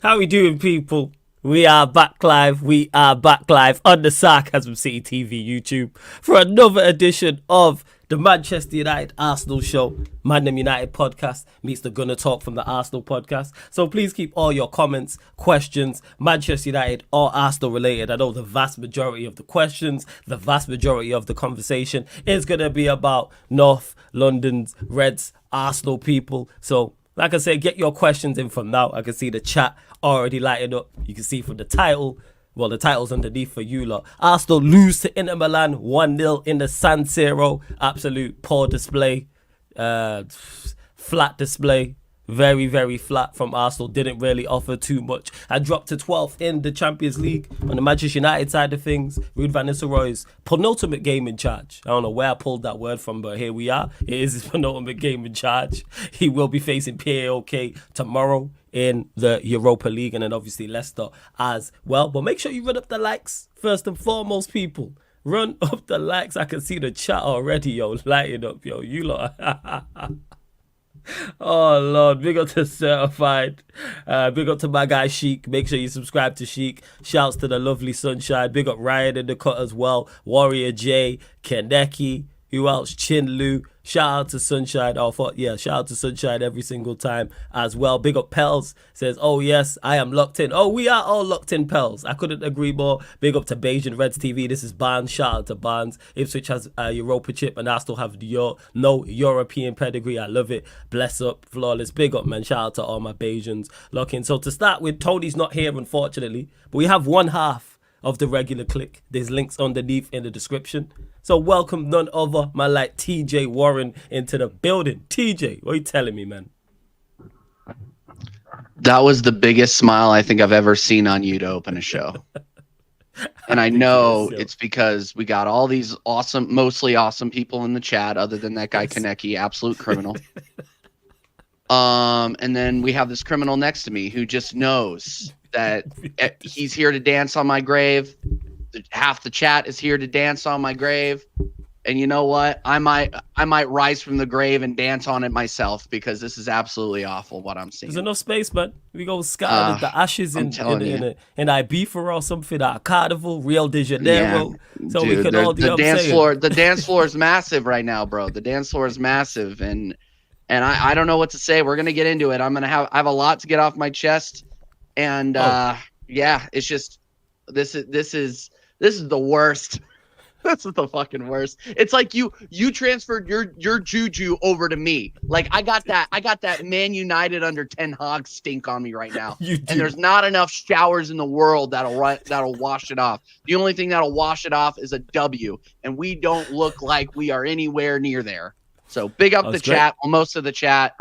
How we doing, people? We are back live. We are back live on the Sarcasm City TV YouTube for another edition of the Manchester United Arsenal Show. Man United podcast meets the Gunner Talk from the Arsenal podcast. So please keep all your comments, questions, Manchester United or Arsenal related. I know the vast majority of the questions, the vast majority of the conversation is going to be about North London's Reds, Arsenal people. So like I said, get your questions in from now. I can see the chat already lighting up. You can see from the title. Well, the title's underneath for you lot. Arsenal lose to Inter Milan 1-0 in the San Siro. Absolute poor display. Flat display. Very, very flat from Arsenal. Didn't really offer too much. I dropped to 12th in the Champions League. On the Manchester United side of things, Ruud van Nistelrooy's penultimate game in charge. I don't know where I pulled that word from, but here we are. It is his penultimate game in charge. He will be facing Paok tomorrow in the Europa League, and then obviously Leicester as well. But make sure you run up the likes first and foremost, people. Run up the likes. I can see the chat already, yo, lighting up, yo. You lot. Oh Lord, big up to Certified, big up to my guy Sheik. Make sure you subscribe to Sheik. Shouts to the lovely Sunshine. Big up Ryan in the cut as well. Warrior J, Kaneki, who else? Chinlu. Shout out to Sunshine. Shout out to Sunshine every single time as well. Big up Pels. Says, oh yes, I am locked in. Oh, we are all locked in, Pels. I couldn't agree more. Big up to Beijing Reds TV. This is Barnes. Shout out to Barnes. Ipswich has a Europa chip and I still have no European pedigree. I love it. Bless up, flawless. Big up, man. Shout out to all my Beijings lock in. So to start with, Tony's not here, unfortunately, but we have one half of the regular click. There's links underneath in the description. So welcome none other, my like TJ Warren into the building. TJ, what are you telling me, man? That was the biggest smile I think I've ever seen on you to open a show. And I know it's because we got all these awesome, mostly awesome people in the chat, other than that guy Kaneki, absolute criminal. And then we have this criminal next to me who just knows that he's here to dance on my grave. Half the chat is here to dance on my grave. And you know what? I might rise from the grave and dance on it myself, because this is absolutely awful what I'm seeing. There's enough space, man. We go scatter the ashes in Ibiza or something, at Carnival, Rio de Janeiro. Yeah, so dude, we can all do the dance floor. The dance floor is massive right now, bro. The dance floor is massive, and I don't know what to say. We're gonna get into it. I have a lot to get off my chest, and yeah, it's just this is the worst. This is the fucking worst. It's like you transferred your juju over to me. Like I got that Man United under Ten Hag stink on me right now. And there's not enough showers in the world that'll wash it off. The only thing that'll wash it off is a W, and we don't look like we are anywhere near there. So big up the chat, well, most of the chat.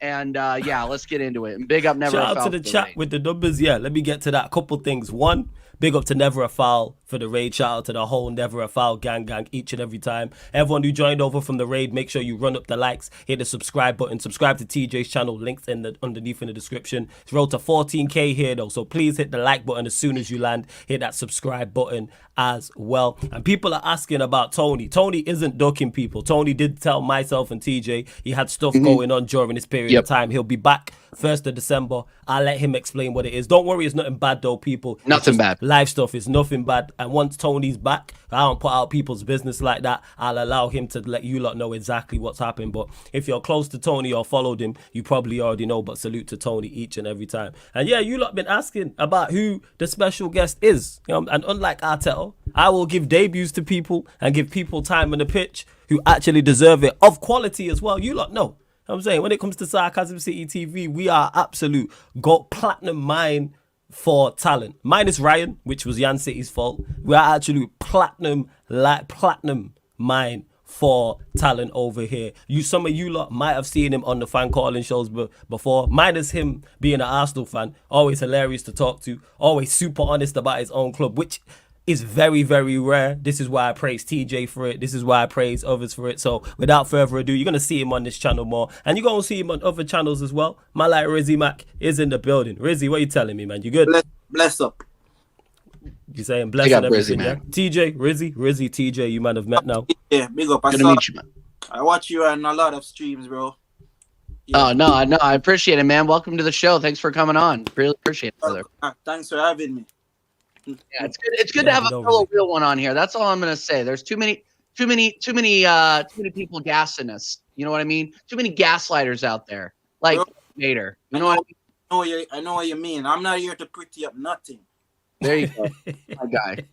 And yeah, let's get into it. And big up Never Shout out to the chat with the numbers. Yeah, let me get to that. A couple things. One, big up to Never a Foul for the raid. Shout out to the whole Never a Foul gang each and every time. Everyone who joined over from the raid, make sure you run up the likes, hit the subscribe button, subscribe to TJ's channel, links underneath in the description. It's road to 14k here though, so please hit the like button as soon as you land. Hit that subscribe button as well. And people are asking about Tony. Tony isn't ducking people. Tony did tell myself and TJ he had stuff going on during this period of time. He'll be back 1st of December. I'll let him explain what it is. Don't worry, it's nothing bad though, people. Nothing bad. Live stuff is nothing bad. And once Tony's back, I don't put out people's business like that. I'll allow him to let you lot know exactly what's happened. But if you're close to Tony or followed him, you probably already know. But salute to Tony each and every time. And yeah, you lot been asking about who the special guest is. And unlike Arteta, I will give debuts to people and give people time on the pitch who actually deserve it, of quality as well. You lot know. I'm saying when it comes to Sarcasm City TV, we are absolute gold platinum mine for talent. Minus Ryan, which was Yan City's fault. We are actually platinum mine for talent over here. Some of you lot might have seen him on the fan calling shows before. Minus him being an Arsenal fan, always hilarious to talk to, always super honest about his own club, which is very, very rare. This is why I praise TJ for it. This is why I praise others for it. So without further ado, you're going to see him on this channel more. And you're going to see him on other channels as well. My like Rizzy Mac is in the building. Rizzy, what are you telling me, man? You good? Bless up. You saying bless up everything, yeah? TJ, Rizzy, TJ, you man have met now. Yeah, big up. Good to meet you, man. I watch you on a lot of streams, bro. Oh, no, I appreciate it, man. Welcome to the show. Thanks for coming on. Really appreciate it, brother. Thanks for having me. Yeah, it's good to have a fellow real one on here. That's all I'm gonna say. There's too many people gassing us. You know what I mean? Too many gaslighters out there. Like Nader. You know what I mean? I know what you mean. I'm not here to pretty up nothing. There you go. My guy.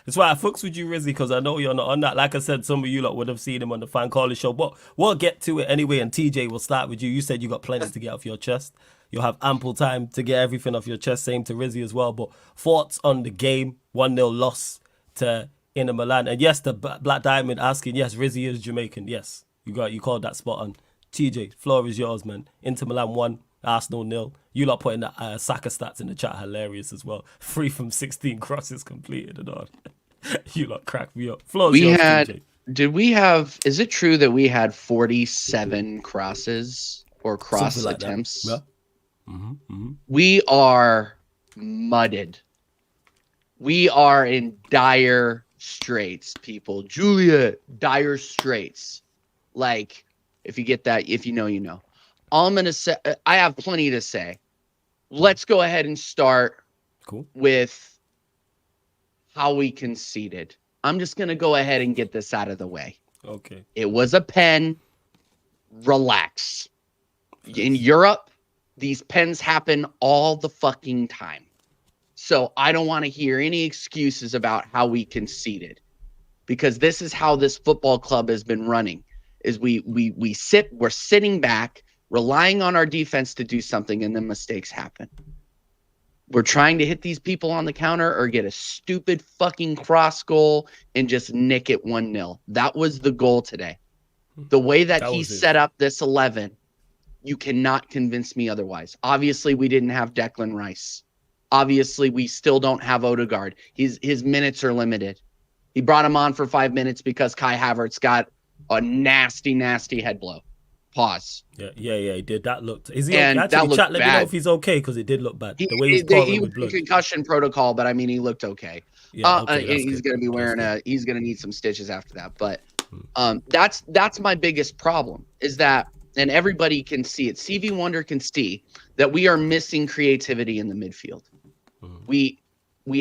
That's why I fucks with you, Rizzy, because I know you're not on that. Like I said, some of you lot would have seen him on the Fan Calling show, but we'll get to it anyway. And TJ, will start with you. You said you got plenty to get off your chest. You'll have ample time to get everything off your chest. Same to Rizzy as well. But thoughts on the game? 1-0 loss to Inter Milan. And yes, the Black Diamond asking, yes, Rizzy is Jamaican. Yes, you called that spot on. TJ, floor is yours, man. Inter Milan 1, Arsenal 0. You lot putting the Saka stats in the chat, hilarious as well. 3 from 16 crosses completed and all. You lot cracked me up. Floor is yours, TJ. Is it true that we had 47 crosses or cross Something like attempts? that. Yeah. We are mudded. We are in dire straits, people. Juliet, dire straits. Like, if you get that, if you know, you know. All I'm going to say, I have plenty to say. Let's go ahead and start with how we conceded. I'm just going to go ahead and get this out of the way. Okay. It was a pen. Relax. In Europe, these pens happen all the fucking time. So I don't want to hear any excuses about how we conceded, because this is how this football club has been running. Is we're sitting back, relying on our defense to do something, and then mistakes happen. We're trying to hit these people on the counter or get a stupid fucking cross goal and just nick it 1-0. That was the goal today. The way that he set up this 11, you cannot convince me otherwise. Obviously, we didn't have Declan Rice. Obviously, we still don't have Odegaard. His minutes are limited. He brought him on for 5 minutes because Kai Havertz got a nasty head blow. Pause. Yeah, he did. That looked. Is he and okay? Actually, chat, let bad. me know if he's okay, because it did look bad. The way he was in concussion protocol, but I mean, he looked okay. Yeah, okay, he's going to be wearing he's going to need some stitches after that. But that's my biggest problem, is that, and everybody can see it. CV Wonder can see that we are missing creativity in the midfield. We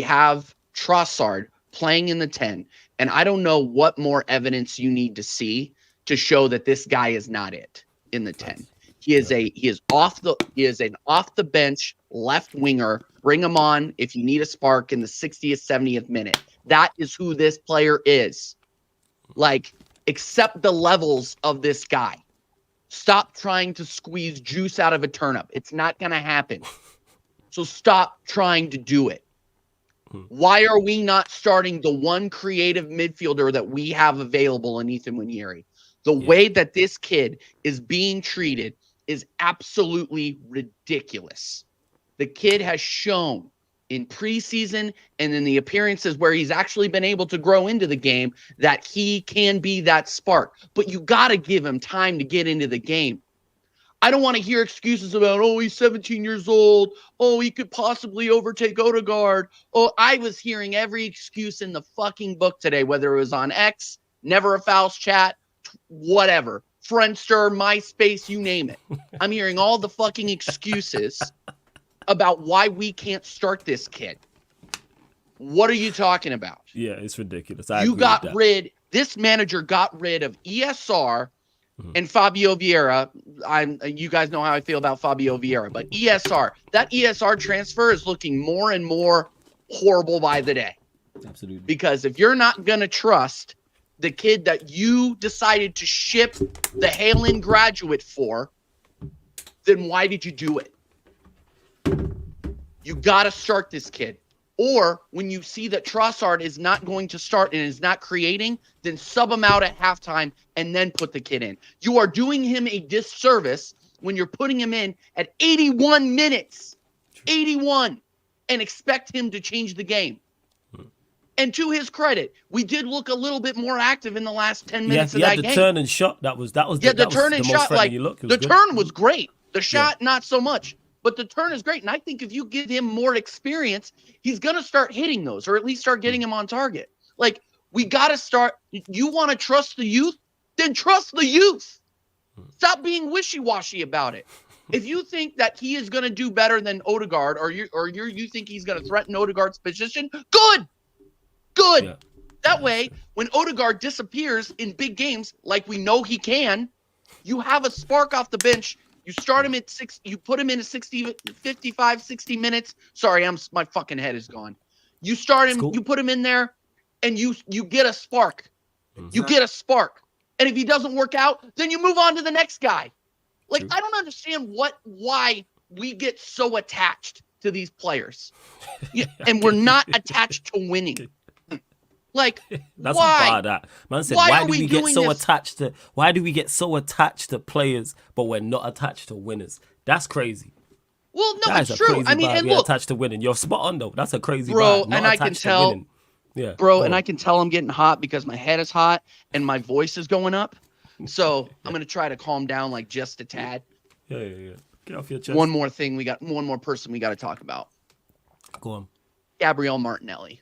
have Trossard playing in the 10, and I don't know what more evidence you need to see to show that this guy is not it in the 10. He is an off the bench left winger. Bring him on if you need a spark in the 60th, 70th minute. That is who this player is. Like, accept the levels of this guy. Stop trying to squeeze juice out of a turnip. It's not going to happen. So stop trying to do it. Why are we not starting the one creative midfielder that we have available in Ethan Nwaneri? The way that this kid is being treated is absolutely ridiculous. The kid has shown in preseason and in the appearances where he's actually been able to grow into the game that he can be that spark. But you got to give him time to get into the game. I don't want to hear excuses about, oh, he's 17 years old. Oh, he could possibly overtake Odegaard. Oh, I was hearing every excuse in the fucking book today, whether it was on X, Never a Fouls Chat, whatever, Friendster, MySpace, you name it. I'm hearing all the fucking excuses about why we can't start this kid. What are you talking about? Yeah, it's ridiculous. This manager got rid of ESR and Fabio Vieira. You guys know how I feel about Fabio Vieira, but that ESR transfer is looking more and more horrible by the day. Absolutely. Because if you're not going to trust the kid that you decided to ship the Halen graduate for, then why did you do it? You got to start this kid. Or when you see that Trossard is not going to start and is not creating, then sub him out at halftime and then put the kid in. You are doing him a disservice when you're putting him in at 81 minutes, 81, and expect him to change the game. And to his credit, we did look a little bit more active in the last 10 minutes of that game. Yeah, the turn and shot. That was the turn and shot. Like, the turn was great. The shot, not so much. But the turn is great. And I think if you give him more experience, he's going to start hitting those, or at least start getting him on target. Like, we got to start. You want to trust the youth? Then trust the youth. Stop being wishy-washy about it. If you think that he is going to do better than Odegaard, or you think he's going to threaten Odegaard's position, good. Yeah. That way, when Odegaard disappears in big games, like we know he can, you have a spark off the bench. You start him at 6. You put him in a 60, 55, 60 minutes. Sorry, my fucking head is gone. You start him. Cool. You put him in there, and you get a spark. Exactly. You get a spark. And if he doesn't work out, then you move on to the next guy. Like, True. I don't understand why we get so attached to these players. And we're not attached to winning. Like, That's why? bad. That man said, Why why are do we we get doing so this? attached to? Why do we get so attached to players, but we're not attached to winners? That's crazy. Well, no, That it's is a true. crazy I mean, vibe. and You're look, attached to winning. You're spot on though. That's a crazy bro, vibe. Not and I can attached to tell, winning. Yeah, bro, go and on. I can tell I'm getting hot because my head is hot and my voice is going up. So I'm gonna try to calm down like just a tad. Yeah. Get off your chest. One more person we got to talk about. Go on. Gabriel Martinelli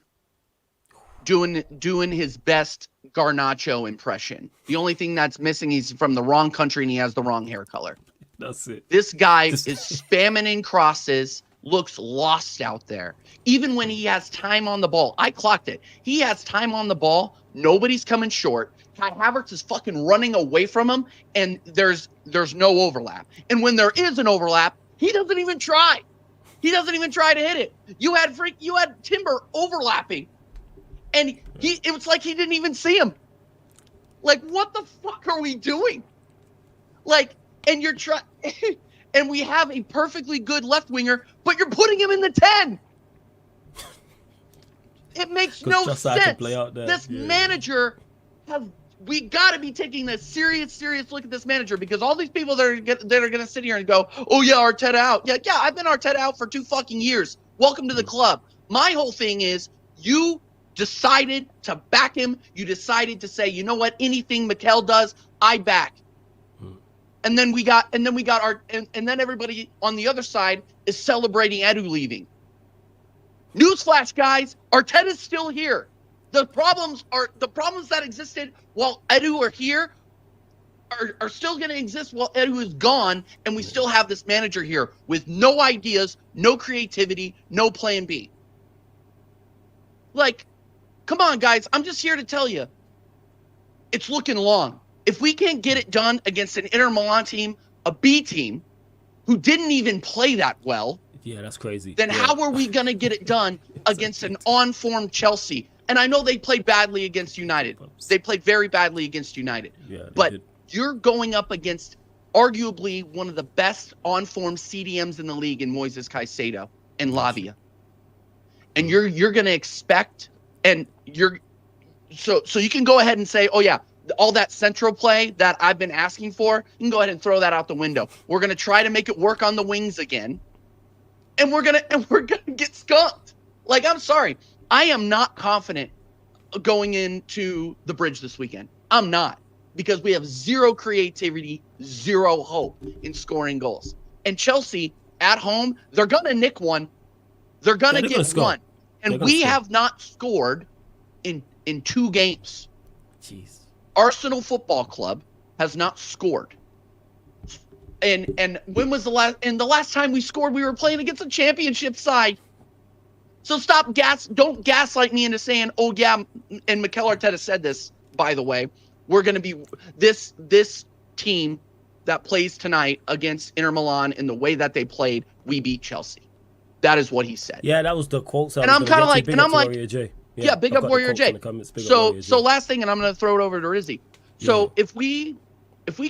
doing his best Garnacho impression. The only thing that's missing, he's from the wrong country and he has the wrong hair color. That's it. This guy Just- is spamming in crosses, looks lost out there. Even when he has time on the ball, I clocked it. He has time on the ball. Nobody's coming short. Kai Havertz is fucking running away from him, and there's no overlap. And when there is an overlap, he doesn't even try. He doesn't even try to hit it. You had Timber overlapping, and it was like he didn't even see him. Like, what the fuck are we doing? Like, and you're trying, and we have a perfectly good left winger, but you're putting him in the 10. It makes no just so I can sense. play out there. This Yeah. manager we got to be taking a serious look at this manager, because all these people that are going to sit here and go, oh yeah, Arteta out. Yeah, I've been Arteta out for 2 fucking years. Welcome to the club. My whole thing is you decided to back him. You decided to say, you know what, anything Mikel does, I back. And then we got and then everybody on the other side is celebrating Edu leaving. Newsflash, guys, Arteta's still here. The problems that existed while Edu are here are still going to exist while Edu is gone, and we still have this manager here with no ideas, no creativity, no plan B. Like, come on, guys, I'm just here to tell you, it's looking long. If we can't get it done against an Inter Milan team, a B team, who didn't even play that well, Yeah, that's crazy. then how are we going to get it done against an on-form Chelsea? And I know they played badly against United. They played very badly against United. Yeah, but you're going up against arguably one of the best on-form CDMs in the league in Moises Caicedo and Lavia. And you're going to expect, and so you can go ahead and say, oh yeah, all that central play that I've been asking for, you can go ahead and throw that out the window. We're going to try to make it work on the wings again. And we're gonna get skunked. Like, I'm sorry, I am not confident going into the Bridge this weekend. I'm not, because we have zero creativity, zero hope in scoring goals. And Chelsea at home, they're gonna nick one. They're gonna get one, and we have not scored in 2 games. Jeez. Arsenal Football Club has not scored. And when was the last time we scored, we were playing against a championship side. So don't gaslight me into saying, oh yeah, and Mikel Arteta said this, by the way, we're going to be this team that plays tonight against Inter Milan in the way that they played, we beat Chelsea. That is what he said. Yeah, that was the quote. And I'm kind of like, big up Warrior J. So last thing, and I'm going to throw it over to Rizzy. So if we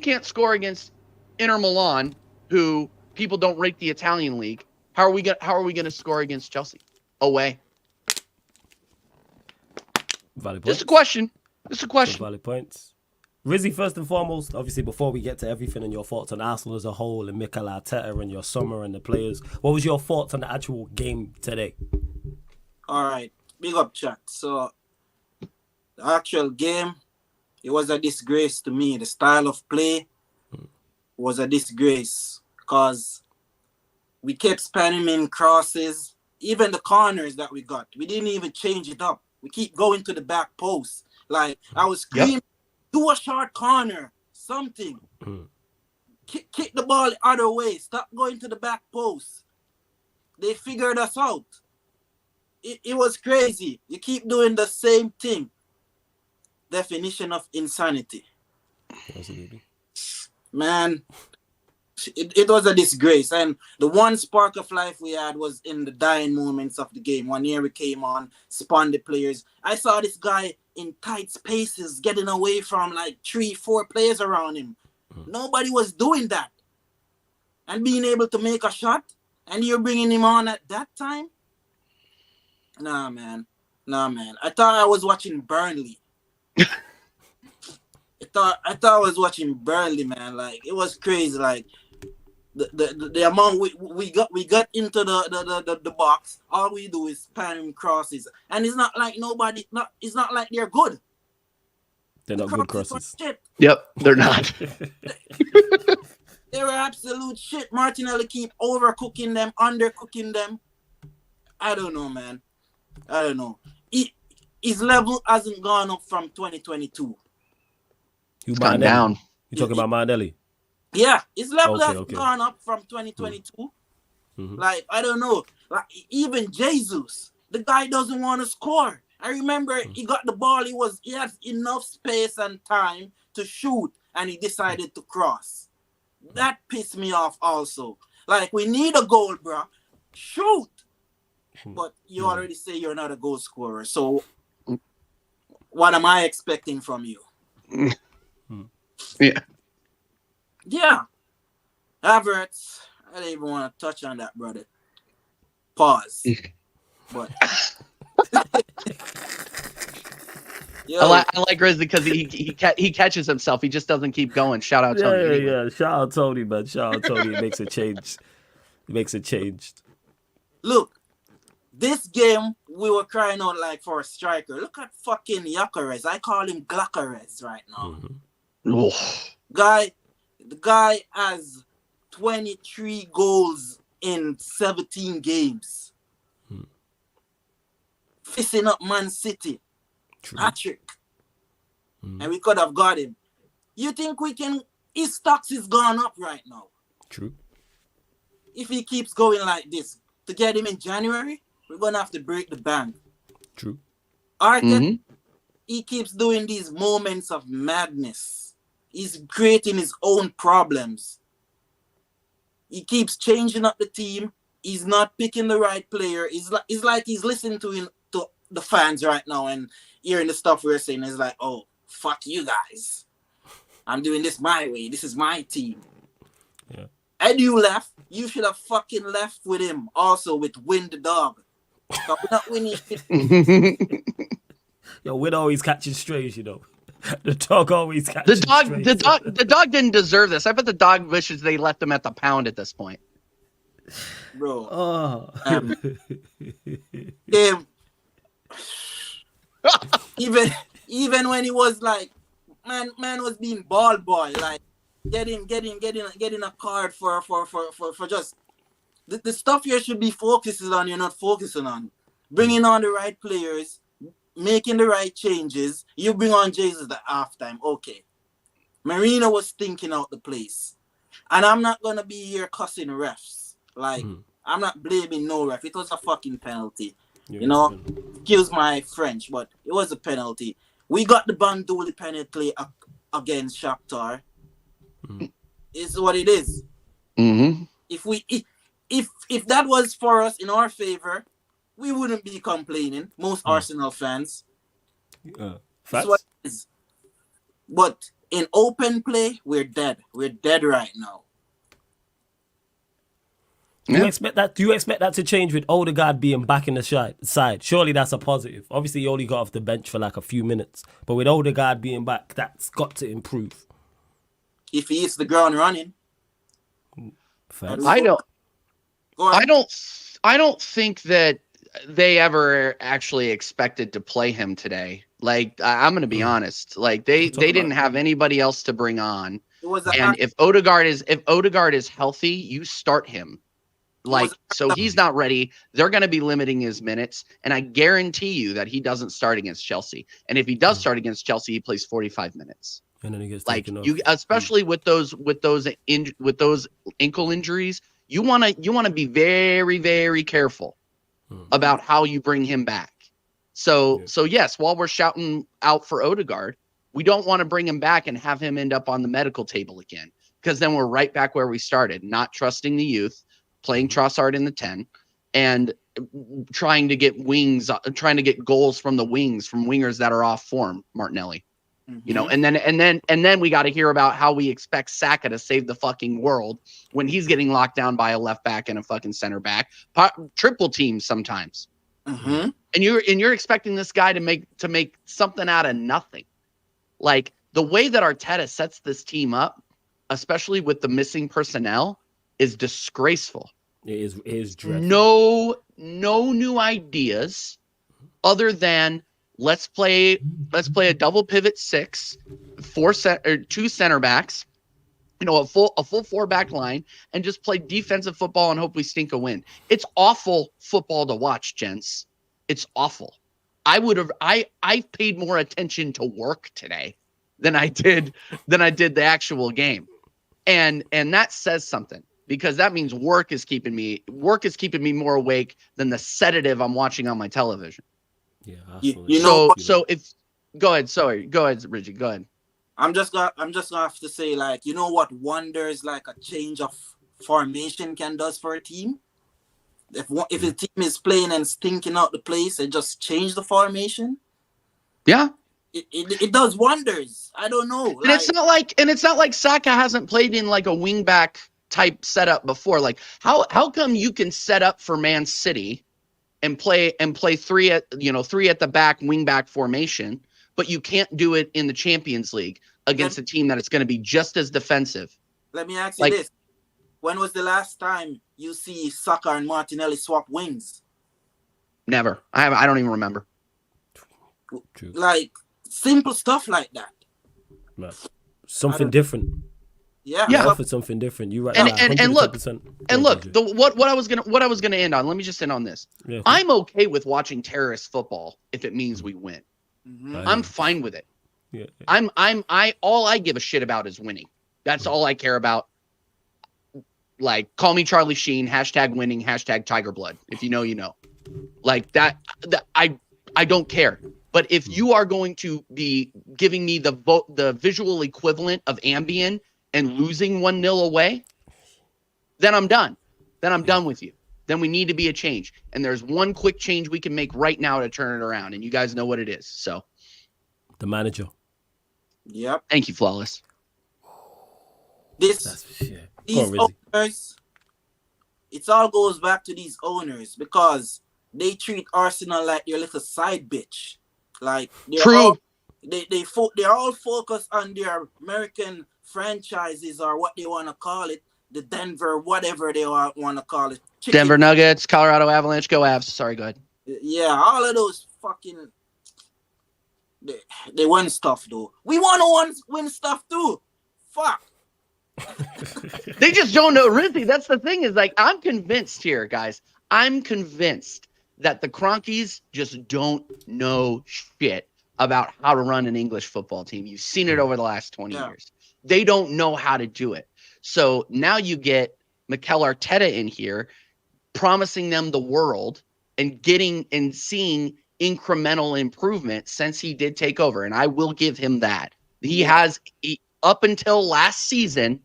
can't score against Inter Milan, who people don't rate the Italian league, how are we going to score against Chelsea away? Valid Just points. a question. Valid points. Rizzy, first and foremost, obviously, before we get to everything and your thoughts on Arsenal as a whole and Mikel Arteta and your summer and the players, what was your thoughts on the actual game today? All right, big up chat. So the actual game, it was a disgrace to me. The style of play was a disgrace because we kept spamming in crosses. Even the corners that we got, we didn't even change it up. We keep going to the back post. Like, I was screaming, do a short corner, something. Kick the ball the other way. Stop going to the back post. They figured us out. It was crazy. You keep doing the same thing. Definition of insanity. Absolutely. Man, it was a disgrace. And the one spark of life we had was in the dying moments of the game. When Thierry came on, spun the players. I saw this guy in tight spaces getting away from like 3-4 players around him. Nobody was doing that. And being able to make a shot, and you're bringing him on at that time? Nah, man. I thought I was watching Burnley. I thought I was watching Burnley, man. Like, it was crazy. Like, the amount we got into the box, all we do is spam crosses. And it's not like it's not like they're good. They're not good crosses. Yep, they're not. They were absolute shit. Martinelli keep overcooking them, undercooking them. I don't know, man. I don't know. His level hasn't gone up from 2022. It's gone down. You talking about Martinelli? Yeah, his level has gone up from 2022. Mm-hmm. Like, I don't know. Like, even Jesus, the guy doesn't want to score. I remember he got the ball. He had enough space and time to shoot, and he decided to cross. That pissed me off also. Like, we need a goal, bro. Shoot. But you already say you're not a goal scorer. So what am I expecting from you? Yeah. Yeah. Havertz, I don't even want to touch on that, brother. Pause. But I like Grizzly because he catches himself. He just doesn't keep going. Shout out Tony. Yeah. Shout out Tony, man. Shout out Tony. It makes a change. Look, this game we were crying out like for a striker. Look at fucking Gyökeres. I call him Glockeres right now. The guy has 23 goals in 17 games. Fisting up Man City. Patrick. And we could have got him. You think we can? His stocks is gone up right now. True. If he keeps going like this, to get him in January, we're going to have to break the bank. True. Arteta, he keeps doing these moments of madness. He's creating his own problems. He keeps changing up the team. He's not picking the right player. It's like he's listening to the fans right now and hearing the stuff we're saying. It's like, oh, fuck you guys. I'm doing this my way. This is my team. Yeah. Edu left. You should have fucking left with him also with Win the Dog. But we're not winning. Yo, Win always catching strays, you know. The dog always catches strays. The dog didn't deserve this. I bet the dog wishes they left him at the pound at this point. Bro. Oh. Even when he was like, man was being ball boy, like getting a card for just the stuff you should be focusing on. You're not focusing on bringing on the right players, making the right changes. You bring on Jesus at halftime, okay. Marino was thinking out the place, and I'm not gonna be here cussing refs. Like I'm not blaming no ref. It was a fucking penalty. You know, excuse my French, but it was a penalty. We got the Banduli penalty against Shakhtar. It's what it is. If that was for us in our favor, we wouldn't be complaining. Most Arsenal fans. That's what it is. But in open play, we're dead. We're dead right now. Do you expect that to change with Odegaard being back in the side? Surely that's a positive. Obviously, he only got off the bench for like a few minutes. But with Odegaard being back, that's got to improve. If he hits the ground running. I don't think that they ever actually expected to play him today. Like, I'm going to be honest. Like, they didn't have anybody else to bring on. And if Odegaard is healthy, you start him. Like, so he's not ready. They're going to be limiting his minutes. And I guarantee you that he doesn't start against Chelsea. And if he does start against Chelsea, he plays 45 minutes. And then he gets Like taken off. you, especially with those ankle injuries, you want to be very, very careful about how you bring him back. So yes, while we're shouting out for Odegaard, we don't want to bring him back and have him end up on the medical table again, because then we're right back where we started, not trusting the youth, playing Trossard in the 10, and trying to get goals from the wings, from wingers that are off form, Martinelli. You know, and then we got to hear about how we expect Saka to save the fucking world when he's getting locked down by a left back and a fucking center back, triple teams sometimes. And you're expecting this guy to make something out of nothing. Like the way that Arteta sets this team up, especially with the missing personnel, is disgraceful. It is dreadful. No new ideas other than let's play a double pivot 6, 2 center backs, you know, a full 4-back line, and just play defensive football and hope we stink a win. It's awful football to watch, gents. It's awful. I paid more attention to work today than I did the actual game. And that says something, because that means work is keeping me more awake than the sedative I'm watching on my television. Yeah, so if go ahead, Richie, go ahead. I'm just gonna have to say, like, you know what wonders like a change of formation can does for a team? If the team is playing and stinking out the place, and just change the formation. Yeah. It does wonders. I don't know. And it's not like Saka hasn't played in like a wing back type setup before. Like how come you can set up for Man City and play 3 at the back wing back formation, but you can't do it in the Champions League against a team that is going to be just as defensive? Let me ask you this. When was the last time you see Saka and Martinelli swap wings? Never. I don't even remember. True. Like simple stuff like that. Man. Something different. Yeah. Offer something different. You right. And look, what I was gonna end on. Let me just end on this. Yeah. I'm okay with watching terrorist football if it means we win. I'm fine with it. Yeah. All I give a shit about is winning. That's all I care about. Like, call me Charlie Sheen, #winning, #Tiger Blood. If you know, you know. Like that I don't care. But if you are going to be giving me the visual equivalent of Ambien and losing 1-0 away, then I'm done. Then I'm done with you. Then we need to be a change. And there's one quick change we can make right now to turn it around. And you guys know what it is. So the manager. Yep. Thank you, Flawless. These owners, it all goes back to these owners, because they treat Arsenal like their little side bitch. Like they're all focused on their American franchises, or what they want to call it, the Denver, whatever they want to call it. Denver Nuggets, Colorado Avalanche, go Avs. Sorry, go ahead. Yeah, all of those fucking they win stuff though. We want to win stuff too. Fuck. They just don't know. Really, that's the thing, is like, I'm convinced here, guys. I'm convinced that the Cronkies just don't know shit about how to run an English football team. You've seen it over the last 20 years. They don't know how to do it. So now you get Mikel Arteta in here promising them the world and seeing incremental improvement since he did take over. And I will give him that. He has, up until last season,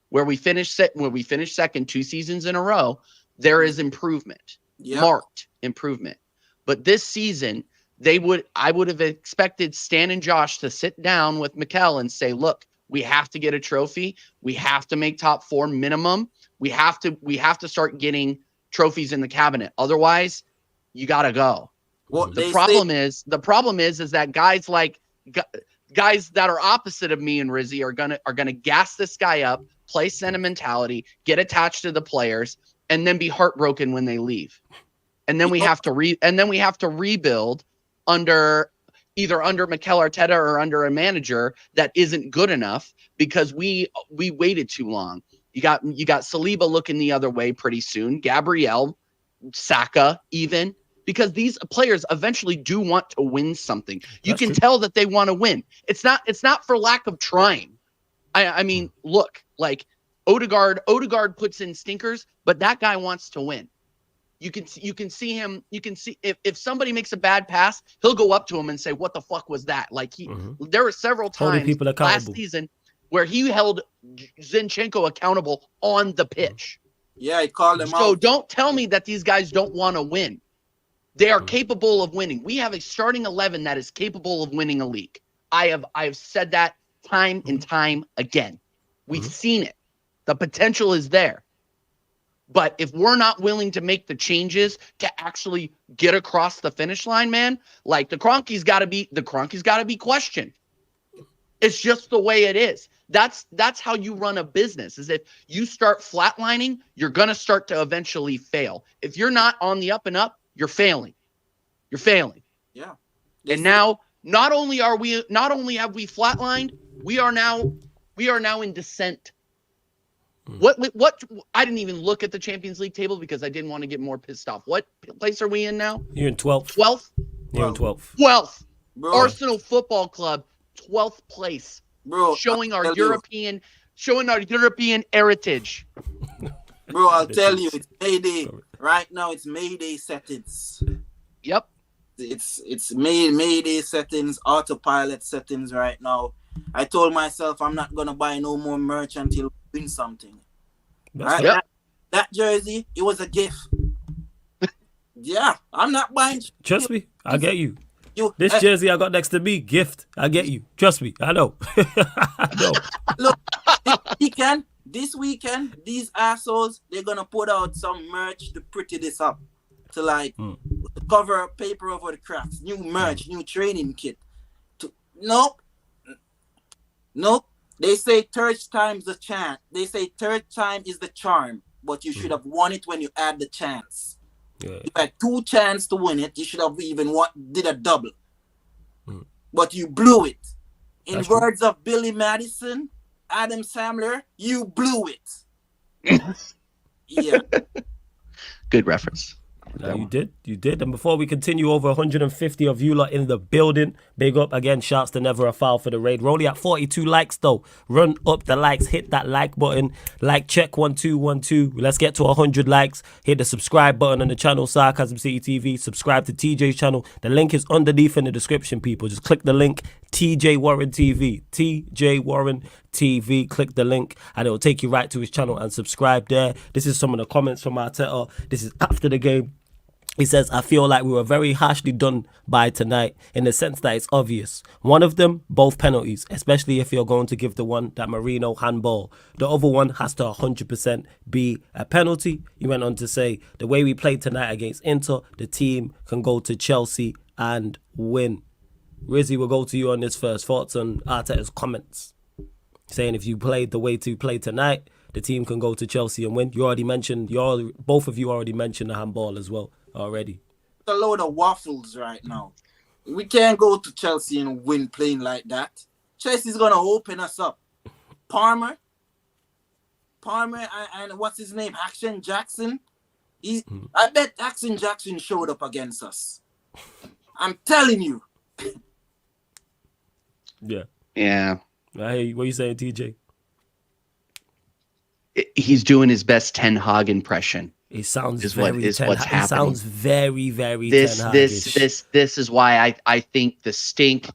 where we finished second 2 seasons in a row, there is improvement. Marked improvement. But this season, I would have expected Stan and Josh to sit down with Mikel and say, look, we have to get a trophy. We have to make top 4 minimum. We have to start getting trophies in the cabinet. Otherwise, you got to go. Well, the problem is that guys that are opposite of me and Rizzy are gonna gas this guy up, play sentimentality, get attached to the players, and then be heartbroken when they leave. And then we have to rebuild under Mikel Arteta or under a manager that isn't good enough, because we waited too long. You got Saliba looking the other way pretty soon. Gabriel, Saka, even because these players eventually do want to win something. You That's can true. tell that they want to win. It's not for lack of trying. I mean, look, like Odegaard puts in stinkers, but that guy wants to win. You can see him. You can see if somebody makes a bad pass, he'll go up to him and say, "What the fuck was that?" Like there were several Holding times people last accountable. season where he held Zinchenko accountable on the pitch. Yeah, he called him So out. don't tell me that these guys don't want to win. They are capable of winning. We have a starting 11 that is capable of winning a league. I've said that time and time again. We've seen it. The potential is there. But if we're not willing to make the changes to actually get across the finish line, man, like the Kroenke's got to be questioned. It's just the way it is. That's how you run a business. Is if you start flatlining, you're going to start to eventually fail. If you're not on the up and up, you're failing. You're failing. Yeah. And now not only have we flatlined, we are now in descent. What I didn't even look at the Champions League table because I didn't want to get more pissed off. What place are we in now? You're in 12th. 12th? You're in 12th. 12th. Bro, Arsenal Football Club, 12th place. bro, Showing our I'll tell European heritage. Bro, I'll tell you, it's Mayday. Right now, it's Mayday settings. Yep. It's Mayday settings, autopilot settings right now. I told myself I'm not gonna buy no more merch until we win something. Right? Yep. That jersey, it was a gift. Yeah, I'm not buying. Trust me, I get you. This Hey, jersey I got next to me, gift. I get you. Trust me, I know. I know. look, this weekend, these assholes, they're gonna put out some merch to pretty this up, to like cover paper over the cracks. New merch, new training kit. Nope. They say third time's the chance. They say third time is the charm, but you should have won it when you had the chance. Yeah. You had 2 chances to win it. You should have even did a double. But you blew it. In That's true. words of Billy Madison, Adam Sandler, you blew it. Yeah. Good reference. No, you did. And before we continue, over 150 of you lot in the building. Big up again, shouts to Never a Foul for the raid. We're only at 42 likes though. Run up the likes, hit that like button. Like check 1212. Let's get to 100 likes. Hit the subscribe button on the channel, Sarcasm City TV. Subscribe to TJ's channel. The link is underneath in the description, people. Just click the link, TJ Warren TV. TJ Warren TV. Click the link and it will take you right to his channel and subscribe there. This is some of the comments from Arteta. This is after the game. He says, I feel like we were very harshly done by tonight in the sense that it's obvious. One of them, both penalties, especially if you're going to give the one that Marino handball. The other one has to 100% be a penalty. He went on to say, the way we played tonight against Inter, the team can go to Chelsea and win. Rizzy, we'll go to you on this first. Thoughts on Arteta's comments? Saying if you played the way to play tonight, the team can go to Chelsea and win. Both of you already mentioned the handball as well. Already. It's a load of waffles right now. We can't go to Chelsea and win playing like that. Chelsea's going to open us up. Palmer and what's his name? Action Jackson. I bet Action Jackson showed up against us. I'm telling you. Yeah. Yeah. Hey, what are you saying, TJ? He's doing his best Ten Hag impression. It sounds Is very what is Ten what's Hag. It happening. sounds very, very This Ten Hag-ish. this is why I think the stink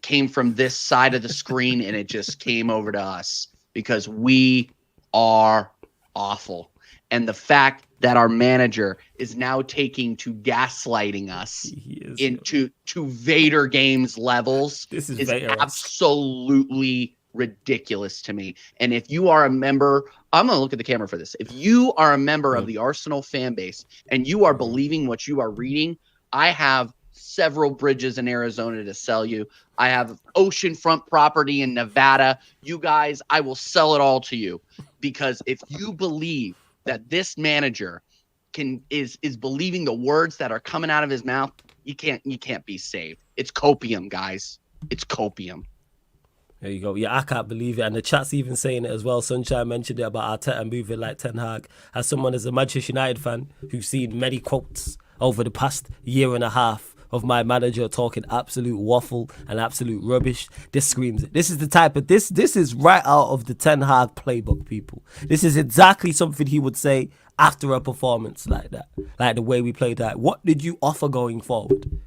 came from this side of the screen and it just came over to us because we are awful. And the fact that our manager is now taking to gaslighting us into Vader Games levels This is is Vader. absolutely ridiculous to me. And if you are a member, I'm going to look at the camera for this. If you are a member of the Arsenal fan base and you are believing what you are reading, I have several bridges in Arizona to sell you. I have oceanfront property in Nevada. You guys, I will sell it all to you because if you believe that this manager is believing the words that are coming out of his mouth, you can't be saved. It's copium, guys. It's copium. There you go. Yeah, I can't believe it. And the chat's even saying it as well. Sunshine mentioned it about Arteta moving like Ten Hag. As someone as a Manchester United fan who's seen many quotes over the past year and a half of my manager talking absolute waffle and absolute rubbish. This screams it. This is the type of this is right out of the Ten Hag playbook, people. This is exactly something he would say after a performance like that, like the way we played that. What did you offer going forward?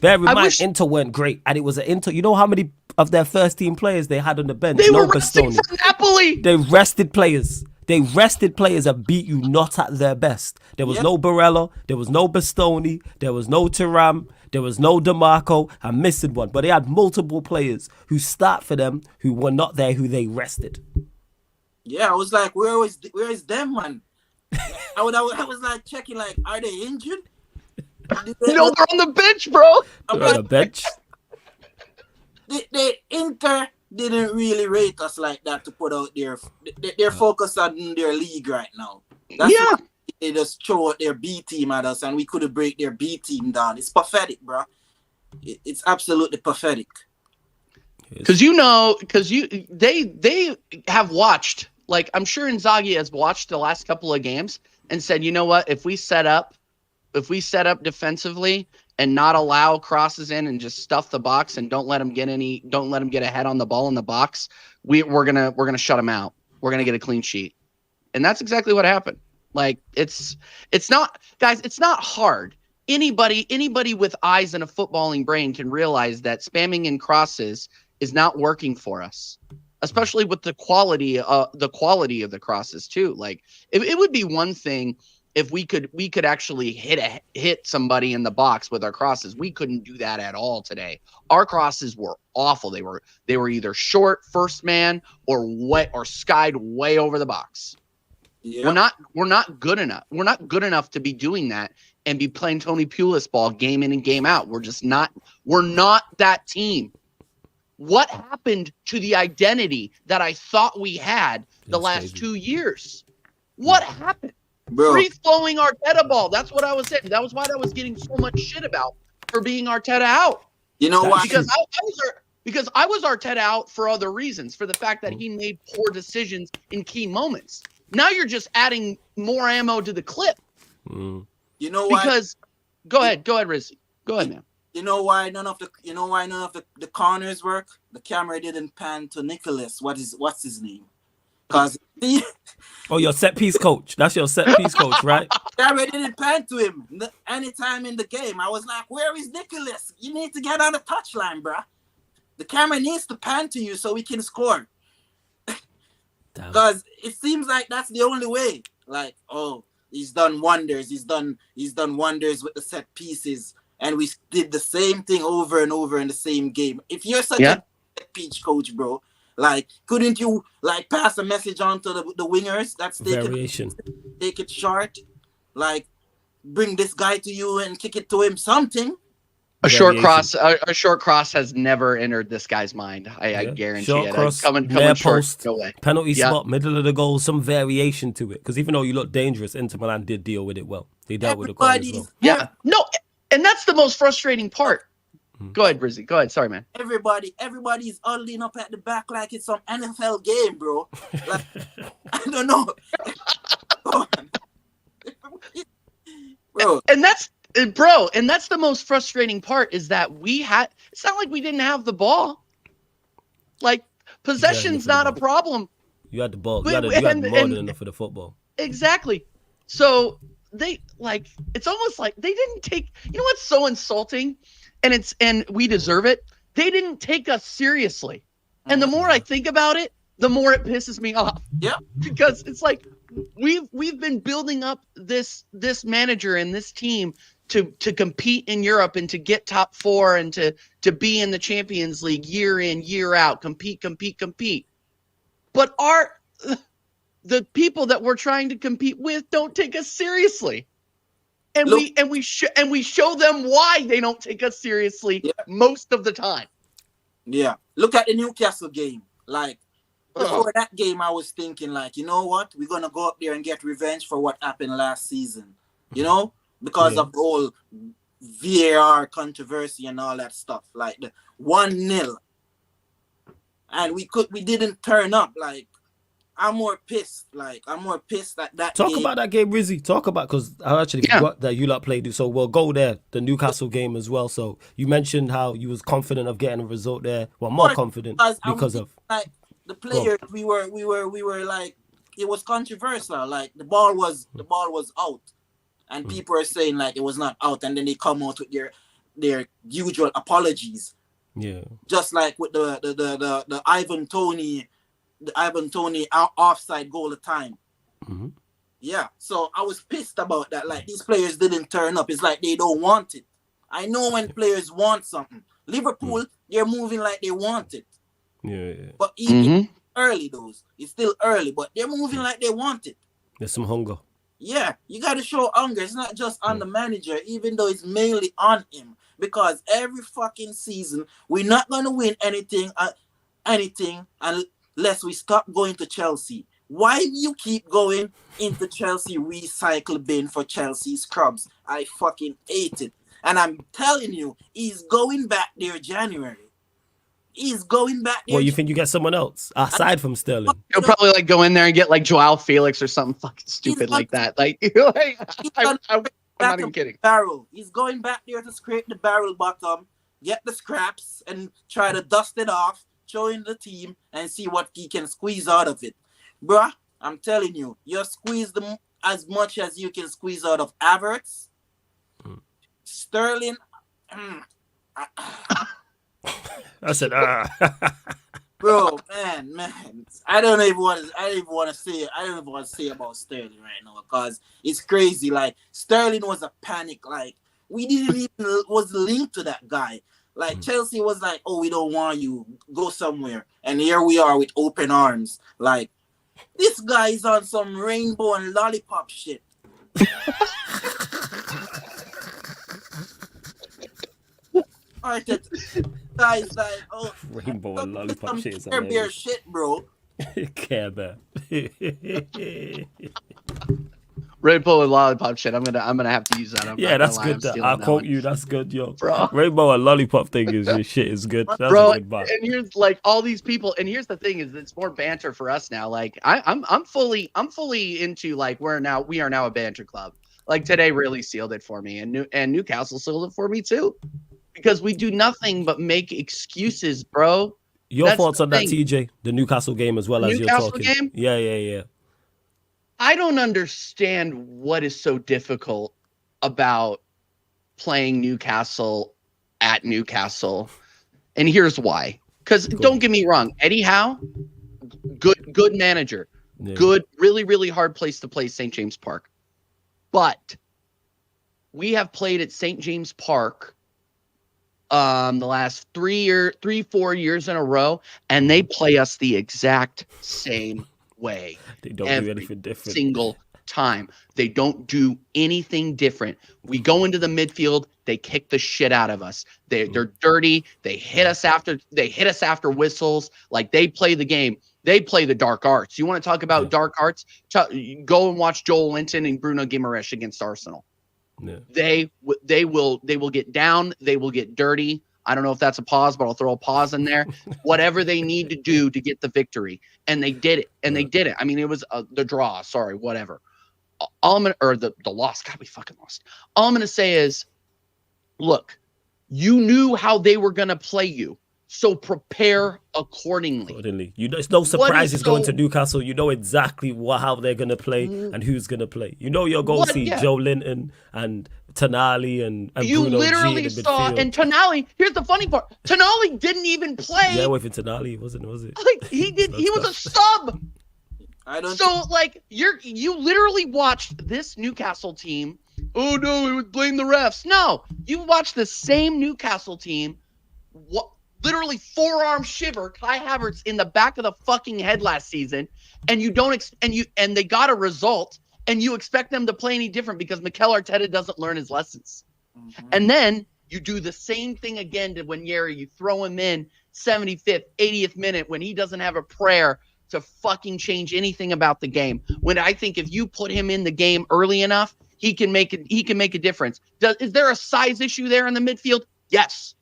Bear in mind, Inter weren't great, and it was an Inter. You know how many of their first team players they had on the bench? They no were resting Bastoni. for Napoli. They rested players. They rested players and beat you not at their best. There was no Barella. There was no Bastoni. There was no Thuram. There was no DeMarco. I'm missing one. But they had multiple players who start for them who were not there, who they rested. Yeah, I was like, where is them, man? I was like checking, like, are they injured? They're on the bench, bro. They're on the bench. The Inter didn't really rate us like that to put out their focus on their league right now. They just throw out their B team at us, and we couldn't break their B team down. It's pathetic, bro. It's absolutely pathetic. Because they have watched. Like, I'm sure Inzaghi has watched the last couple of games and said, you know what, if we set up defensively and not allow crosses in and just stuff the box and don't let them get ahead on the ball in the box, we're gonna shut them out. We're gonna get a clean sheet. And that's exactly what happened. Like, it's not, guys, it's not hard. Anybody with eyes and a footballing brain can realize that spamming in crosses is not working for us. Especially with the quality of the crosses too. Like, it would be one thing if we could actually hit somebody in the box with our crosses. We couldn't do that at all today. Our crosses were awful. They were either short, first man, or skied way over the box. Yeah. We're not good enough. We're not good enough to be doing that and be playing Tony Pulis ball game in and game out. We're just not. We're not that team. What happened to the identity that I thought we had the last 2 years? What happened? Free-flowing Arteta ball. That's what I was saying. That was why I was getting so much shit about for being Arteta out. You know why? Because I was Arteta out for other reasons, for the fact that he made poor decisions in key moments. Now you're just adding more ammo to the clip. You know why? Because go ahead, Rizzy. Go ahead, man. You know why none of the corners work? The camera didn't pan to Nicholas. What's his name? Because your set piece coach. That's your set piece coach, right? Camera didn't pan to him anytime in the game. I was like, where is Nicholas? You need to get on the touchline, bruh. The camera needs to pan to you so we can score. Because it seems like that's the only way. Like, oh, he's done wonders. He's done wonders with the set pieces. And we did the same thing over and over in the same game. If you're such a peach coach, bro, like, couldn't you like pass a message on to the wingers? That's take it short. Like, bring this guy to you and kick it to him. Something. A short cross has never entered this guy's mind. I guarantee short it. Cross, coming short, post, no way. Penalty spot, middle of the goal, some variation to it. Because even though you look dangerous, Inter Milan did deal with it well. They dealt with the corner as well. Yeah, no. And that's the most frustrating part. Go ahead, Brizzy. Go ahead. Sorry, man. Everybody's huddling up at the back like it's some NFL game, bro. Like, I don't know. Bro. And that's the most frustrating part is that it's not like we didn't have the ball. Like, possession's not a problem. You had the ball. You had more than enough for the football. Exactly. So it's almost like they didn't take, you know what's so insulting? And we deserve it. They didn't take us seriously. And the more I think about it, the more it pisses me off. Yeah. Because it's like we've been building up this manager and this team to compete in Europe and to get top 4 and to be in the Champions League year in, year out, compete. But the people that we're trying to compete with don't take us seriously. And we show them why they don't take us seriously most of the time. Yeah. Look at the Newcastle game. Like, before that game, I was thinking, like, you know what? We're going to go up there and get revenge for what happened last season. You know? Because of the whole VAR controversy and all that stuff. Like, the 1-0. And we didn't turn up. Like, I'm more pissed. Like, I'm more pissed at that Talk game. about that game, Rizzy. Talk about, because I actually forgot that you lot played it. So we'll go there, the Newcastle game as well. So you mentioned how you was confident of getting a result there. Well, more confident because of like the players. We were like, it was controversial. Like the ball was out, and people are saying like it was not out, and then they come out with their usual apologies. Yeah. Just like with the Ivan Toney offside goal of time. Mm-hmm. Yeah, so I was pissed about that. Like, these players didn't turn up. It's like they don't want it. I know when players want something. Liverpool, they're moving like they want it. Yeah. But even early, it's still early, but they're moving like they want it. There's some hunger. Yeah, you got to show hunger. It's not just on the manager, even though it's mainly on him. Because every fucking season, we're not going to win anything unless we stop going to Chelsea. Why do you keep going into Chelsea recycle bin for Chelsea scrubs? I fucking hate it. And I'm telling you, he's going back there January. He's going back there. Well, you think you get someone else aside from Sterling? He'll probably like go in there and get like Joao Felix or something fucking stupid like that. Like, I'm not even kidding. Barrel. He's going back there to scrape the barrel bottom, get the scraps, and try to dust it off, join the team, and see what he can squeeze out of it. Bruh, I'm telling you, you squeeze them as much as you can squeeze out of Havertz, Sterling. I said, Bro, man, I don't even want to say it. I don't even want to say about Sterling right now because it's crazy. Like, Sterling was a panic. Like, we didn't even was linked to that guy. Like, Chelsea was like, oh, we don't want you. Go somewhere. And here we are with open arms. Like, this guy is on some rainbow and lollipop shit. Guys like, oh, rainbow and lollipop shit is Care Bear shit, bro. Care Bear. Rainbow and lollipop shit. I'm gonna have to use that. That's good. I'll quote you. That's good, yo. Bro. Rainbow and lollipop thing is your shit is good. That's bro, a good bar. And here's like all these people. And here's the thing: is it's more banter for us now. Like I'm fully into like we are now a banter club. Like today really sealed it for me, and Newcastle sealed it for me too, because we do nothing but make excuses, bro. Your thoughts on that, TJ? The Newcastle game as well as you're talking. Game? Yeah. I don't understand what is so difficult about playing Newcastle at Newcastle. And here's why. Because don't get me wrong, Eddie Howe, good manager. Yeah. Good, really, really hard place to play St. James Park. But we have played at St. James Park the last 4 years in a row, and they play us the exact same way. They don't do anything different. Single time. They don't do anything different. We go into the midfield, they kick the shit out of us. They're dirty. They hit us after whistles. Like, they play the game. They play the dark arts. You want to talk about dark arts? Go and watch Joel Linton and Bruno Guimaraes against Arsenal. Yeah. They will get down. They will get dirty. I don't know if that's a pause, but I'll throw a pause in there. Whatever they need to do to get the victory, and they did it. And they did it. I mean, it was the draw. Sorry, whatever. The loss. God, we fucking lost. All I'm gonna say is, look, you knew how they were gonna play you, so prepare accordingly. There's no surprises going to Newcastle. You know exactly how they're gonna play and who's gonna play. You know you're going to see Joe Linton and Tonali and you Bruno literally G in saw midfield. And Tonali. Here's the funny part: Tonali didn't even play. Yeah, with Tonali, was it? Like, he did. He was a sub. You literally watched this Newcastle team. Oh no, we would blame the refs. No, you watched the same Newcastle team. Literally forearm shiver Kai Havertz in the back of the fucking head last season, and you don't and they got a result, and you expect them to play any different because Mikel Arteta doesn't learn his lessons. Mm-hmm. And then you do the same thing again to Wanyeri. You throw him in 75th, 80th minute when he doesn't have a prayer to fucking change anything about the game. When I think if you put him in the game early enough, he can make a difference. Is there a size issue there in the midfield? Yes.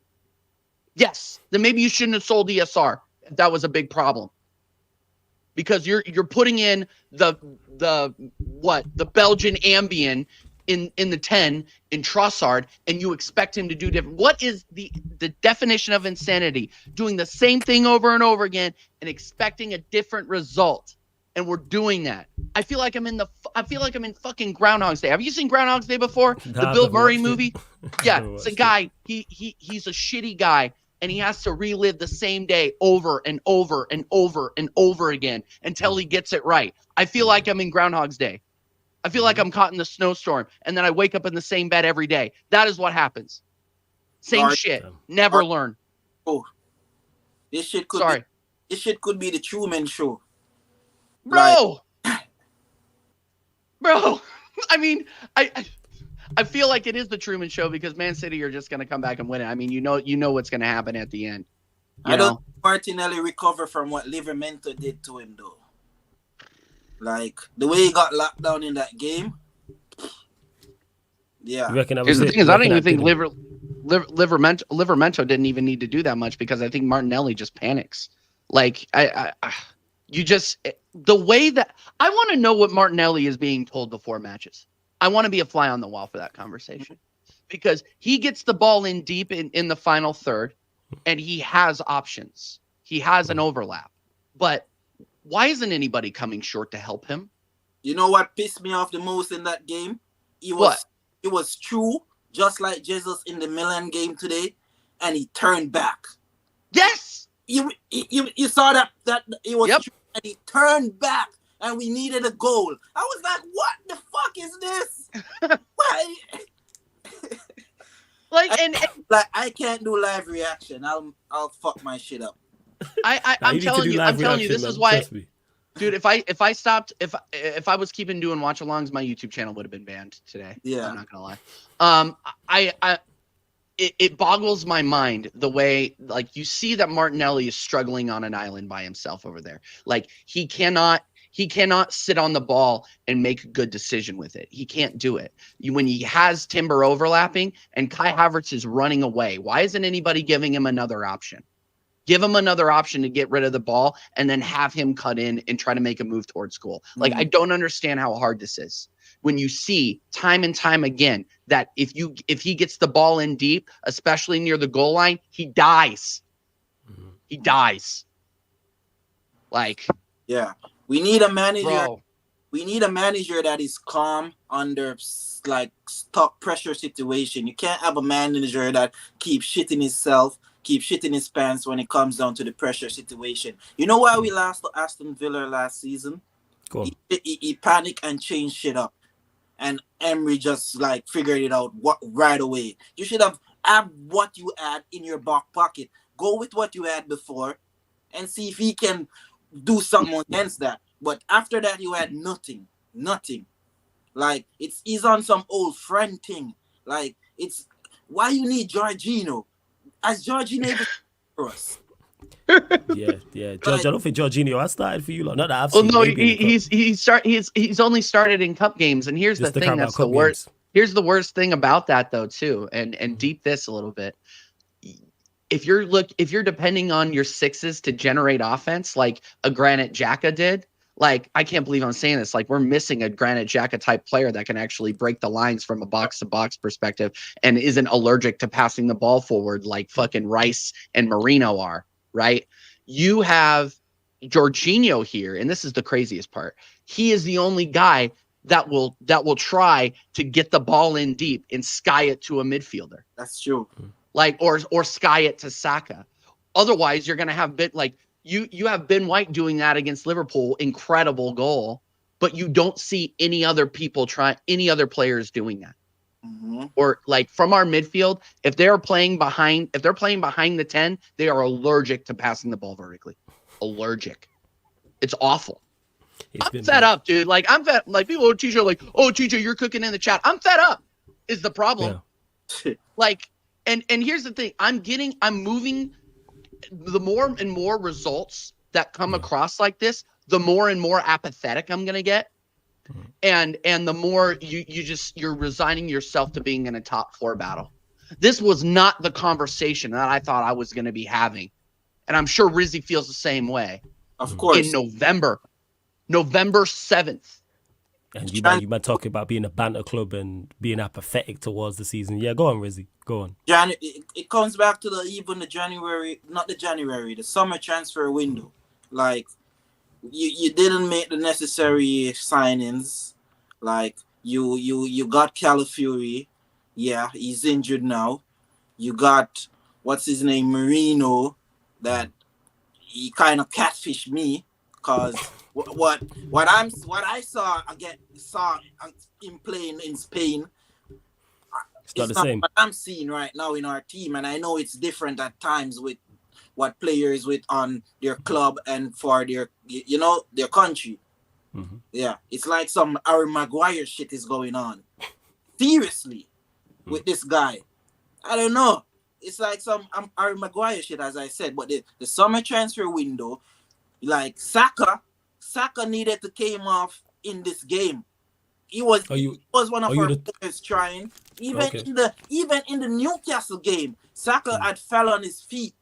Then maybe you shouldn't have sold ESR if that was a big problem. because you're putting in the Belgian Ambien in the 10 in Trossard, and you expect him to do different. What is the definition of insanity? Doing the same thing over and over again and expecting a different result. And we're doing that. I feel like I'm in fucking Groundhog's Day. Have you seen Groundhog's Day before? The Bill Murray movie? Yeah, it's a guy. He's a shitty guy, and he has to relive the same day over and over and over and over again until he gets it right. I feel like I'm in Groundhog's Day. I feel like I'm caught in the snowstorm, and then I wake up in the same bed every day. That is what happens. Same shit. Never learn. Oh, this shit could be the Truman Show. Bro, I mean, I feel like it is the Truman Show because Man City are just going to come back and win it. I mean, you know what's going to happen at the end. I don't think Martinelli recover from what Livermento did to him, though. Like, the way he got locked down in that game. Yeah. You reckon that Here's was the thing is, I don't even think Livermento didn't even need to do that much because I think Martinelli just panics. Like, the way that I want to know what Martinelli is being told before matches. I want to be a fly on the wall for that conversation because he gets the ball in deep in the final third and he has options. He has an overlap, but why isn't anybody coming short to help him? You know what pissed me off the most in that game? It was true, just like Jesus in the Milan game today, and he turned back. Yes. You saw that it was true, and he turned back, and we needed a goal. I was like, what the fuck is this? Why? Like I can't do live reaction. I'll fuck my shit up. I'm telling you, this is why, dude. If I stopped, if I was keeping doing watch alongs, my YouTube channel would have been banned today. Yeah, I'm not gonna lie. It boggles my mind the way, like, you see that Martinelli is struggling on an island by himself over there. Like, he cannot sit on the ball and make a good decision with it. He can't do it. When he has Timber overlapping and Kai Havertz is running away, why isn't anybody giving him another option? Give him another option to get rid of the ball and then have him cut in and try to make a move towards goal. Like, I don't understand how hard this is. When you see time and time again that if he gets the ball in deep, especially near the goal line, he dies. He dies. Like, yeah, we need a manager. Bro. We need a manager that is calm under like stuck pressure situation. You can't have a manager that keeps shitting himself, keep shitting his pants when it comes down to the pressure situation. You know why we lost to Aston Villa last season? Go on. He panicked and changed shit up. And Emery just like figured it out right away. You should have what you had in your back pocket. Go with what you had before and see if he can do something against that. But after that, you had nothing. Like, he's on some old friend thing. Like, it's why you need Jorginho. As Jorginho able for us. Yeah. George, I don't think Jorginho has started for you. Not that I've well, seen. no, he's only started in cup games, and here's Just the thing that's the worst. Here's the worst thing about that, though, too, and deep this a little bit. If you're depending on your sixes to generate offense, like a Granit Xhaka did, like, I can't believe I'm saying this. Like, we're missing a Granit Xhaka type player that can actually break the lines from a box to box perspective and isn't allergic to passing the ball forward like fucking Rice and Marino are. Right? You have Jorginho here, and this is the craziest part. He is the only guy that will try to get the ball in deep and sky it to a midfielder. That's true. Like, or sky it to Saka. Otherwise, you're gonna have you have Ben White doing that against Liverpool, incredible goal, but you don't see any other players doing that. Mm-hmm. Or like from our midfield, if they're playing behind the 10, they are allergic to passing the ball vertically. Allergic. It's awful. I'm fed up, dude. Like, I'm fed. Like, people are TJ, you're cooking in the chat. I'm fed up. Is the problem? Yeah. Like, and here's the thing. I'm moving. The more and more results that come across like this, the more and more apathetic I'm gonna get. And the more you're resigning yourself to being in a top 4 battle. This was not the conversation that I thought I was going to be having. And I'm sure Rizzy feels the same way. Of course. in November 7th. And you might talk about being a banter club and being apathetic towards the season. Yeah, go on, Rizzy. Go on. It comes back to the summer transfer window. Like, you didn't make the necessary signings. Like, you got Calafiori. Yeah, he's injured now. You got, what's his name, Marino, that he kind of catfished me, because what I saw him playing in Spain. It's not the same. What I'm seeing right now in our team, and I know it's different at times with what players with on their club and for their their country. Mm-hmm. Yeah, it's like some Harry Maguire shit is going on. Seriously, with this guy, I don't know. It's like some Harry Maguire shit, as I said. But the summer transfer window, like Saka needed to came off in this game. He was one of our players trying. Even in the Newcastle game, Saka had fell on his feet.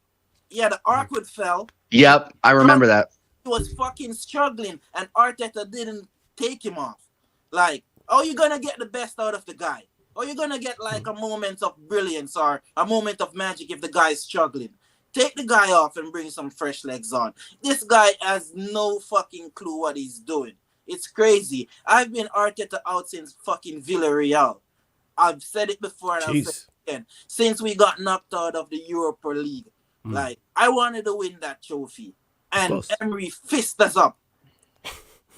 He had an awkward fell. Yep, I remember that. He was fucking struggling, and Arteta didn't take him off. Like, oh, you're gonna get the best out of the guy. Or you're gonna get like a moment of brilliance or a moment of magic if the guy is struggling. Take the guy off and bring some fresh legs on. This guy has no fucking clue what he's doing. It's crazy. I've been Arteta out since fucking Villarreal. I've said it before and I'll say it again. Since we got knocked out of the Europa League. Like, I wanted to win that trophy. And Emery fist us up.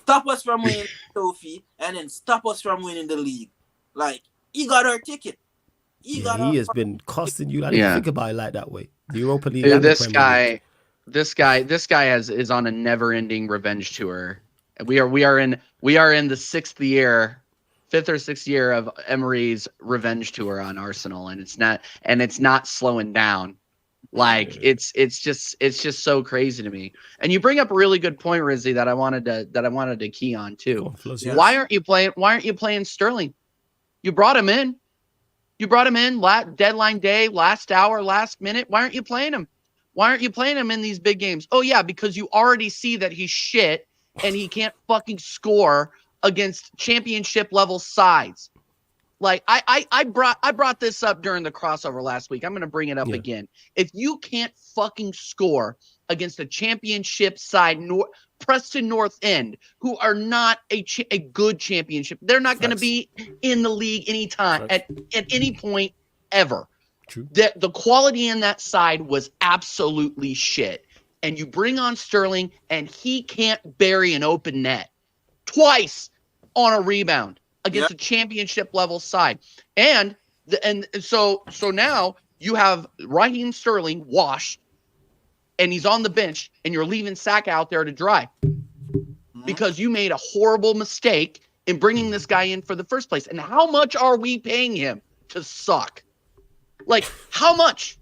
Stop us from winning the trophy and then stop us from winning the league. Like, he got our ticket. He has been costing you. I didn't think about it like that way. The Europa League. Dude, this guy is on a never-ending revenge tour. We are in the 5th or 6th year of Emery's revenge tour on Arsenal, and it's not slowing down. Like, it's just so crazy to me. And you bring up a really good point, Rizzy, that I wanted to key on too. Why aren't you playing Sterling? You brought him in. Deadline day, last hour, last minute. Why aren't you playing him? Why aren't you playing him in these big games? Oh yeah, because you already see that he's shit and he can't fucking score against championship level sides. Like, I brought this up during the crossover last week. I'm going to bring it up again. If you can't fucking score against a championship side, Preston North End, who are not a good championship, they're not going to be in the league anytime at any point ever. True. The quality in that side was absolutely shit. And you bring on Sterling, and he can't bury an open net twice on a rebound against a championship level side. And so now you have Raheem Sterling washed, and he's on the bench, and you're leaving Saka out there to dry because you made a horrible mistake in bringing this guy in for the first place. And how much are we paying him to suck? Like, how much?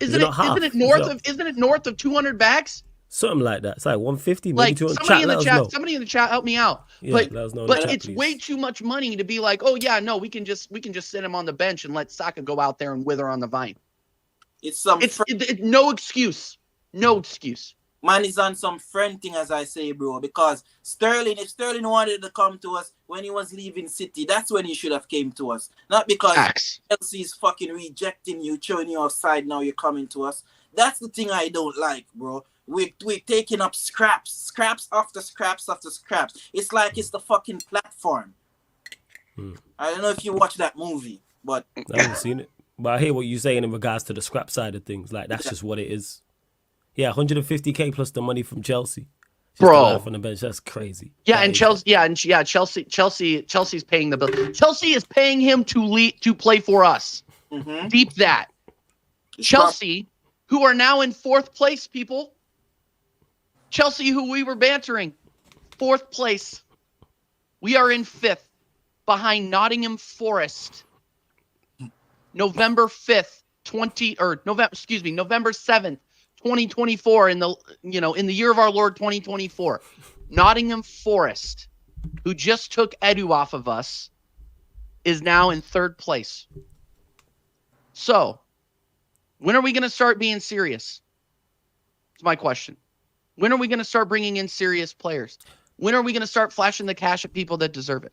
Isn't it north of 200 bags? Something like that. It's like 150, maybe like 200. Somebody in the chat, help me out. Yeah, but it's way too much money to be like, oh yeah, no, we can just sit him on the bench and let Saka go out there and wither on the vine. It's no excuse. No excuse. Man is on some friend thing, as I say, bro, because if Sterling wanted to come to us when he was leaving City, that's when he should have came to us. Not because Chelsea's fucking rejecting you, throwing you offside, now you're coming to us. That's the thing I don't like, bro. We're taking up scraps after scraps after scraps. It's like it's the fucking platform. I don't know if you watch that movie, but I haven't seen it. But I hear what you're saying in regards to the scrap side of things. Like, that's just what it is. Yeah, 150k plus the money from Chelsea. Bro, on the bench, that's crazy. Yeah, and Chelsea's paying the bill. Chelsea is paying him to play for us. Mm-hmm. Deep that. Chelsea, who are now in 4th place, people. Chelsea, who we were bantering, 4th place. We are in 5th, behind Nottingham Forest. November 7th, 2024 in the year of our Lord 2024. Nottingham Forest, who just took Edu off of us, is now in 3rd place. So, when are we going to start being serious? It's my question. When are we going to start bringing in serious players? When are we going to start flashing the cash at people that deserve it?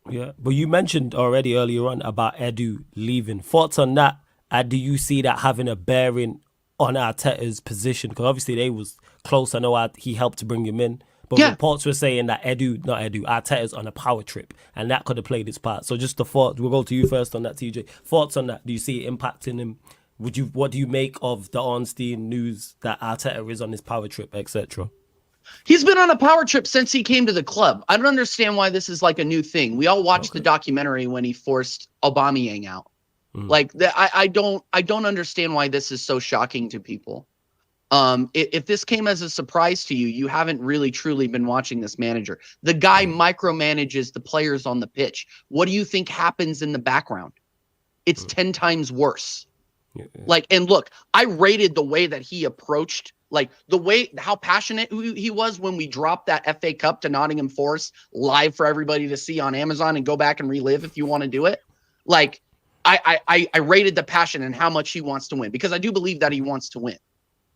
Yeah, but you mentioned already earlier on about Edu leaving. Thoughts on that? And do you see that having a bearing on Arteta's position? Because obviously they was close. I know he helped to bring him in. But Yeah. reports were saying that Arteta's on a power trip. And that could have played its part. So just the thought, we'll go to you first on that, TJ. Thoughts on that? Do you see it impacting him? What do you make of the Ornstein news that Arteta is on his power trip, etc.? He's been on a power trip since he came to the club. I don't understand why this is like a new thing. We all watched the documentary when he forced Aubameyang out. Like I don't understand why this is so shocking to people. If this came as a surprise to you, you haven't really truly been watching this manager. The guy micromanages the players on the pitch. What do you think happens in the background? It's 10 times worse. Like, and look, I rated the way that he approached, like how passionate he was when we dropped that FA Cup to Nottingham Forest live for everybody to see on Amazon and go back and relive if you want to do it. Like, I rated the passion and how much he wants to win, because I do believe that he wants to win.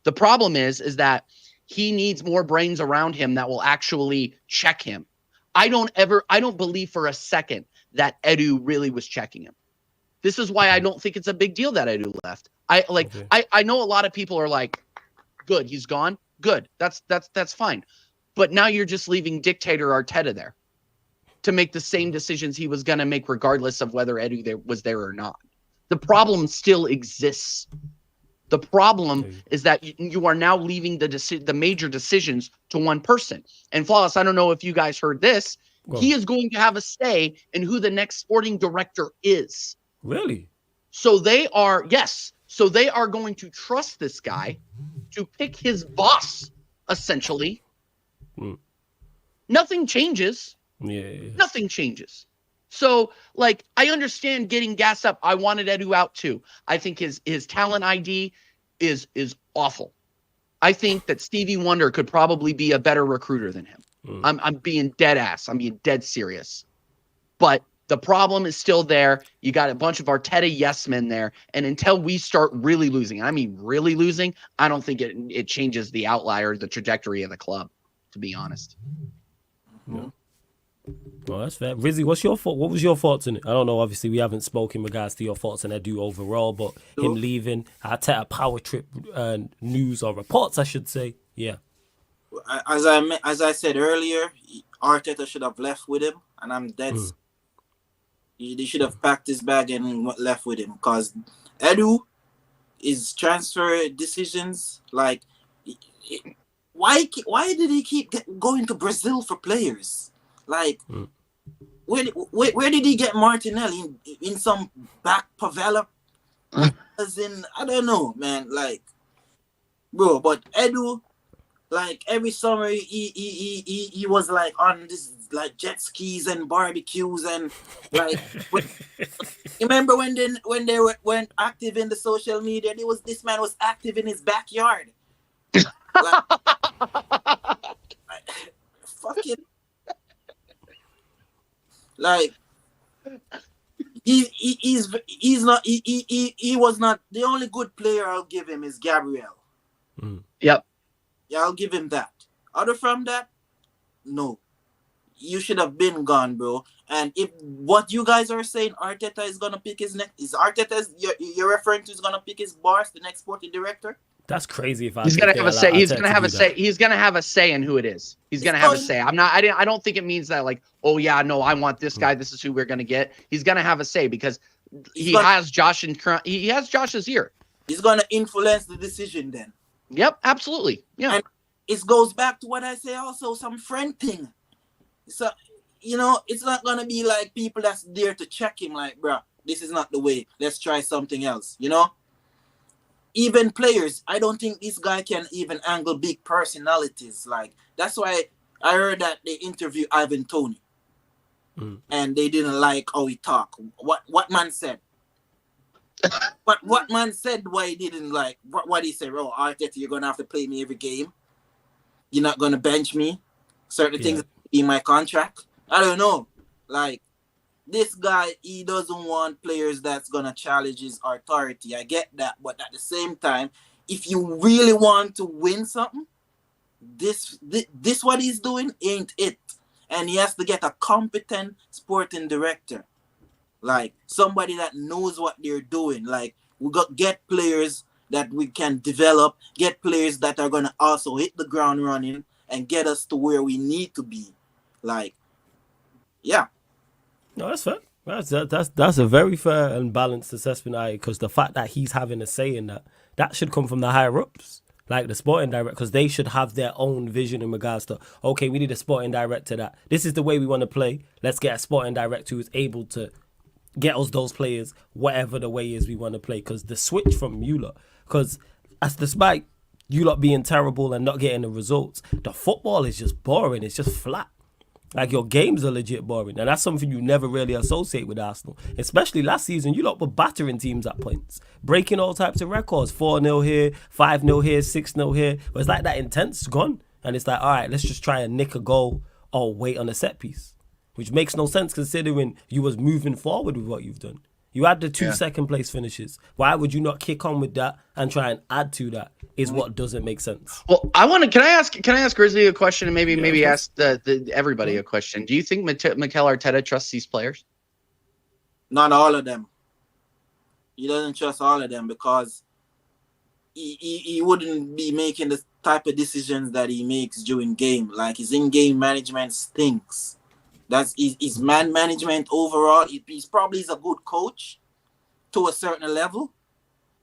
The problem is that he needs more brains around him that will actually check him. I don't believe for a second that Edu really was checking him. This is why I don't think it's a big deal that Edu left. I know a lot of people are like, good, he's gone. Good. That's fine. But now you're just leaving dictator Arteta there to make the same decisions he was going to make regardless of whether Edu was there or not. The problem still exists. The problem is that you are now leaving the major decisions to one person. And Flawless, I don't know if you guys heard this. He is going to have a say in who the next sporting director is. Really? So they are going to trust this guy to pick his boss, essentially. Nothing changes. Yeah. Nothing changes. So, like, I understand getting gas up. I wanted Edu out too. I think his talent ID is awful. I think that Stevie Wonder could probably be a better recruiter than him. I'm being dead ass. I'm being dead serious. But the problem is still there. You got a bunch of Arteta yes men there. And until we start really losing, I mean really losing, I don't think it changes the outlier, the trajectory of the club, to be honest. Yeah. Well, that's fair. Rizzy, what was your thoughts on it? I don't know. Obviously, we haven't spoken in regards to your thoughts on Edu overall, but him leaving, Arteta power trip news or reports, I should say. Yeah. As I said earlier, Arteta should have left with him, and I'm dead. They should have packed his bag and left with him, because Edu is transfer decisions. Like, why did he keep going to Brazil for players? Like, where did he get Martinelli in some back favela? As in, I don't know, man. Like, bro, but Edu, like every summer he was like on this like jet skis and barbecues and like. Remember when they went active in the social media? This man was active in his backyard. Like, fucking. Like, he was not the only good player. I'll give him is Gabriel. Yep. Yeah, I'll give him that. Other from that, no. You should have been gone, bro. And if what you guys are saying, Arteta is gonna pick his next. Is Arteta you're referring to is gonna pick his boss, the next sporting director? That's crazy. If he's gonna have a say, he's gonna have a say. He's gonna have a say in who it is. He's gonna have a say. I don't think it means that like, oh yeah, no, I want this guy. This is who we're gonna get. He's gonna have a say because he has Josh's ear. He's gonna influence the decision then. Yep, absolutely. Yeah, and it goes back to what I say also, some friend thing. So it's not gonna be like people that's there to check him. Like, bro, this is not the way. Let's try something else. Even players, I don't think this guy can even angle big personalities. Like, that's why I heard that they interviewed Ivan Toney. And they didn't like how he talked. What man said? what man said why he didn't like what he said? Oh, Arteta, you're gonna have to play me every game. You're not gonna bench me. Certain things in my contract. I don't know. Like, this guy, he doesn't want players that's going to challenge his authority. I get that. But at the same time, if you really want to win something, this what he's doing ain't it, and he has to get a competent sporting director, like somebody that knows what they're doing. Like we got get players that we can develop, get players that are gonna also hit the ground running and get us to where we need to be. Like, yeah. No, that's fair. That's a very fair and balanced assessment, because the fact that he's having a say in that should come from the higher ups, like the sporting director, because they should have their own vision in regards to, okay, we need a sporting director that this is the way we want to play. Let's get a sporting director who's able to get us those players, whatever the way is we want to play. Because the switch from you lot, because as despite you lot being terrible and not getting the results, the football is just boring. It's just flat. Like, your games are legit boring. And that's something you never really associate with Arsenal. Especially last season, you lot were battering teams at points. Breaking all types of records. 4-0 here, 5-0 here, 6-0 here. But it's like that intense gone. And it's like, all right, let's just try and nick a goal or wait on a set piece. Which makes no sense considering you was moving forward with what you've done. You had the two second place finishes. Why would you not kick on with that and try and add to that? Is what doesn't make sense. Well, can I ask Grizzly a question, and maybe ask everybody a question? Do you think Mikel Arteta trusts these players? Not all of them. He doesn't trust all of them because he wouldn't be making the type of decisions that he makes during game. Like, his in-game management stinks. That's his man management overall. He's probably a good coach to a certain level,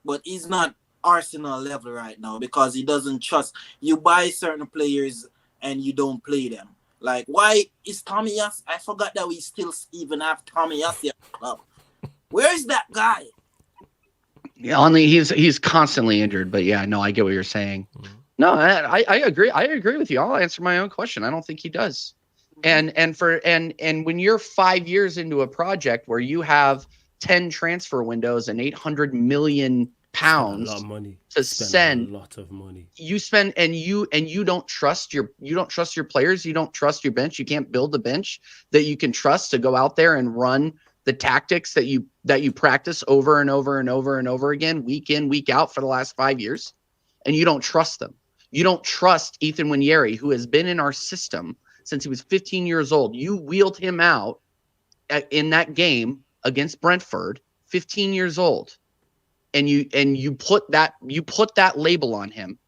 but he's not Arsenal level right now because he doesn't trust. You buy certain players and you don't play them. Like, why is Tommy Yass? I forgot that we still even have Tommy Yass at the club. Where is that guy? Yeah, only he's constantly injured. But yeah, no, I get what you're saying. No, I agree. I agree with you. I'll answer my own question. I don't think he does. And when you're 5 years into a project where you have 10 transfer windows and 800 million pounds a lot of money to send, a lot of money you spend, and you don't trust your players, you don't trust your bench, you can't build a bench that you can trust to go out there and run the tactics that you practice over and over and over and over again, week in, week out for the last 5 years, and you don't trust them. You don't trust Ethan Nwaneri, who has been in our system since he was 15 years old. You wheeled him out in that game against Brentford, 15 years old. And you put that label on him,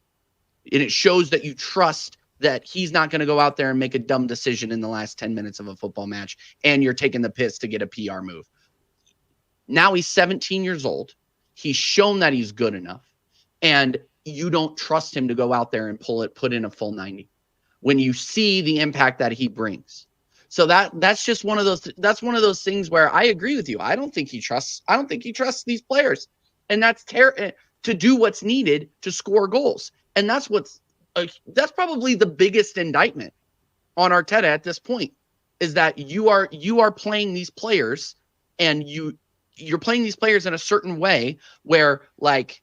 and it shows that you trust that he's not going to go out there and make a dumb decision in the last 10 minutes of a football match, and you're taking the piss to get a PR move. Now he's 17 years old. He's shown that he's good enough, and you don't trust him to go out there and put in a full 90 when you see the impact that he brings. So that's just one of those things where I agree with you. I don't think he trusts these players. And that's to do what's needed to score goals. And that's probably the biggest indictment on Arteta at this point, is that you are playing these players, and you're playing these players in a certain way where, like,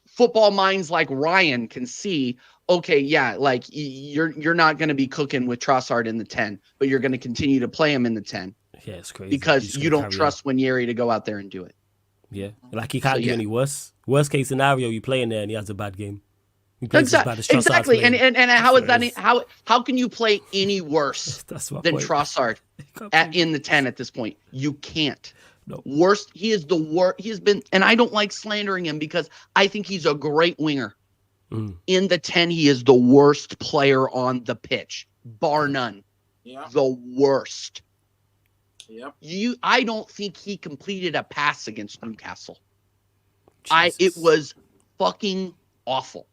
football minds like Ryan can see, okay, yeah, like you're not going to be cooking with Trossard in the 10, but you're going to continue to play him in the 10. Yeah, it's crazy. Because you don't trust Nwaneri to go out there and do it. Yeah, like he can't do any worse. Worst case scenario, you play in there and he has a bad game. He plays as bad as Trossard's exactly. playing. And how is that? How can you play any worse than Trossard in the 10 at this point? You can't. No. Worst. He is the worst. He has been, and I don't like slandering him because I think he's a great winger. In the 10, he is the worst player on the pitch, bar none. Yeah. The worst. Yep. I don't think he completed a pass against Newcastle. Jesus. It was fucking awful.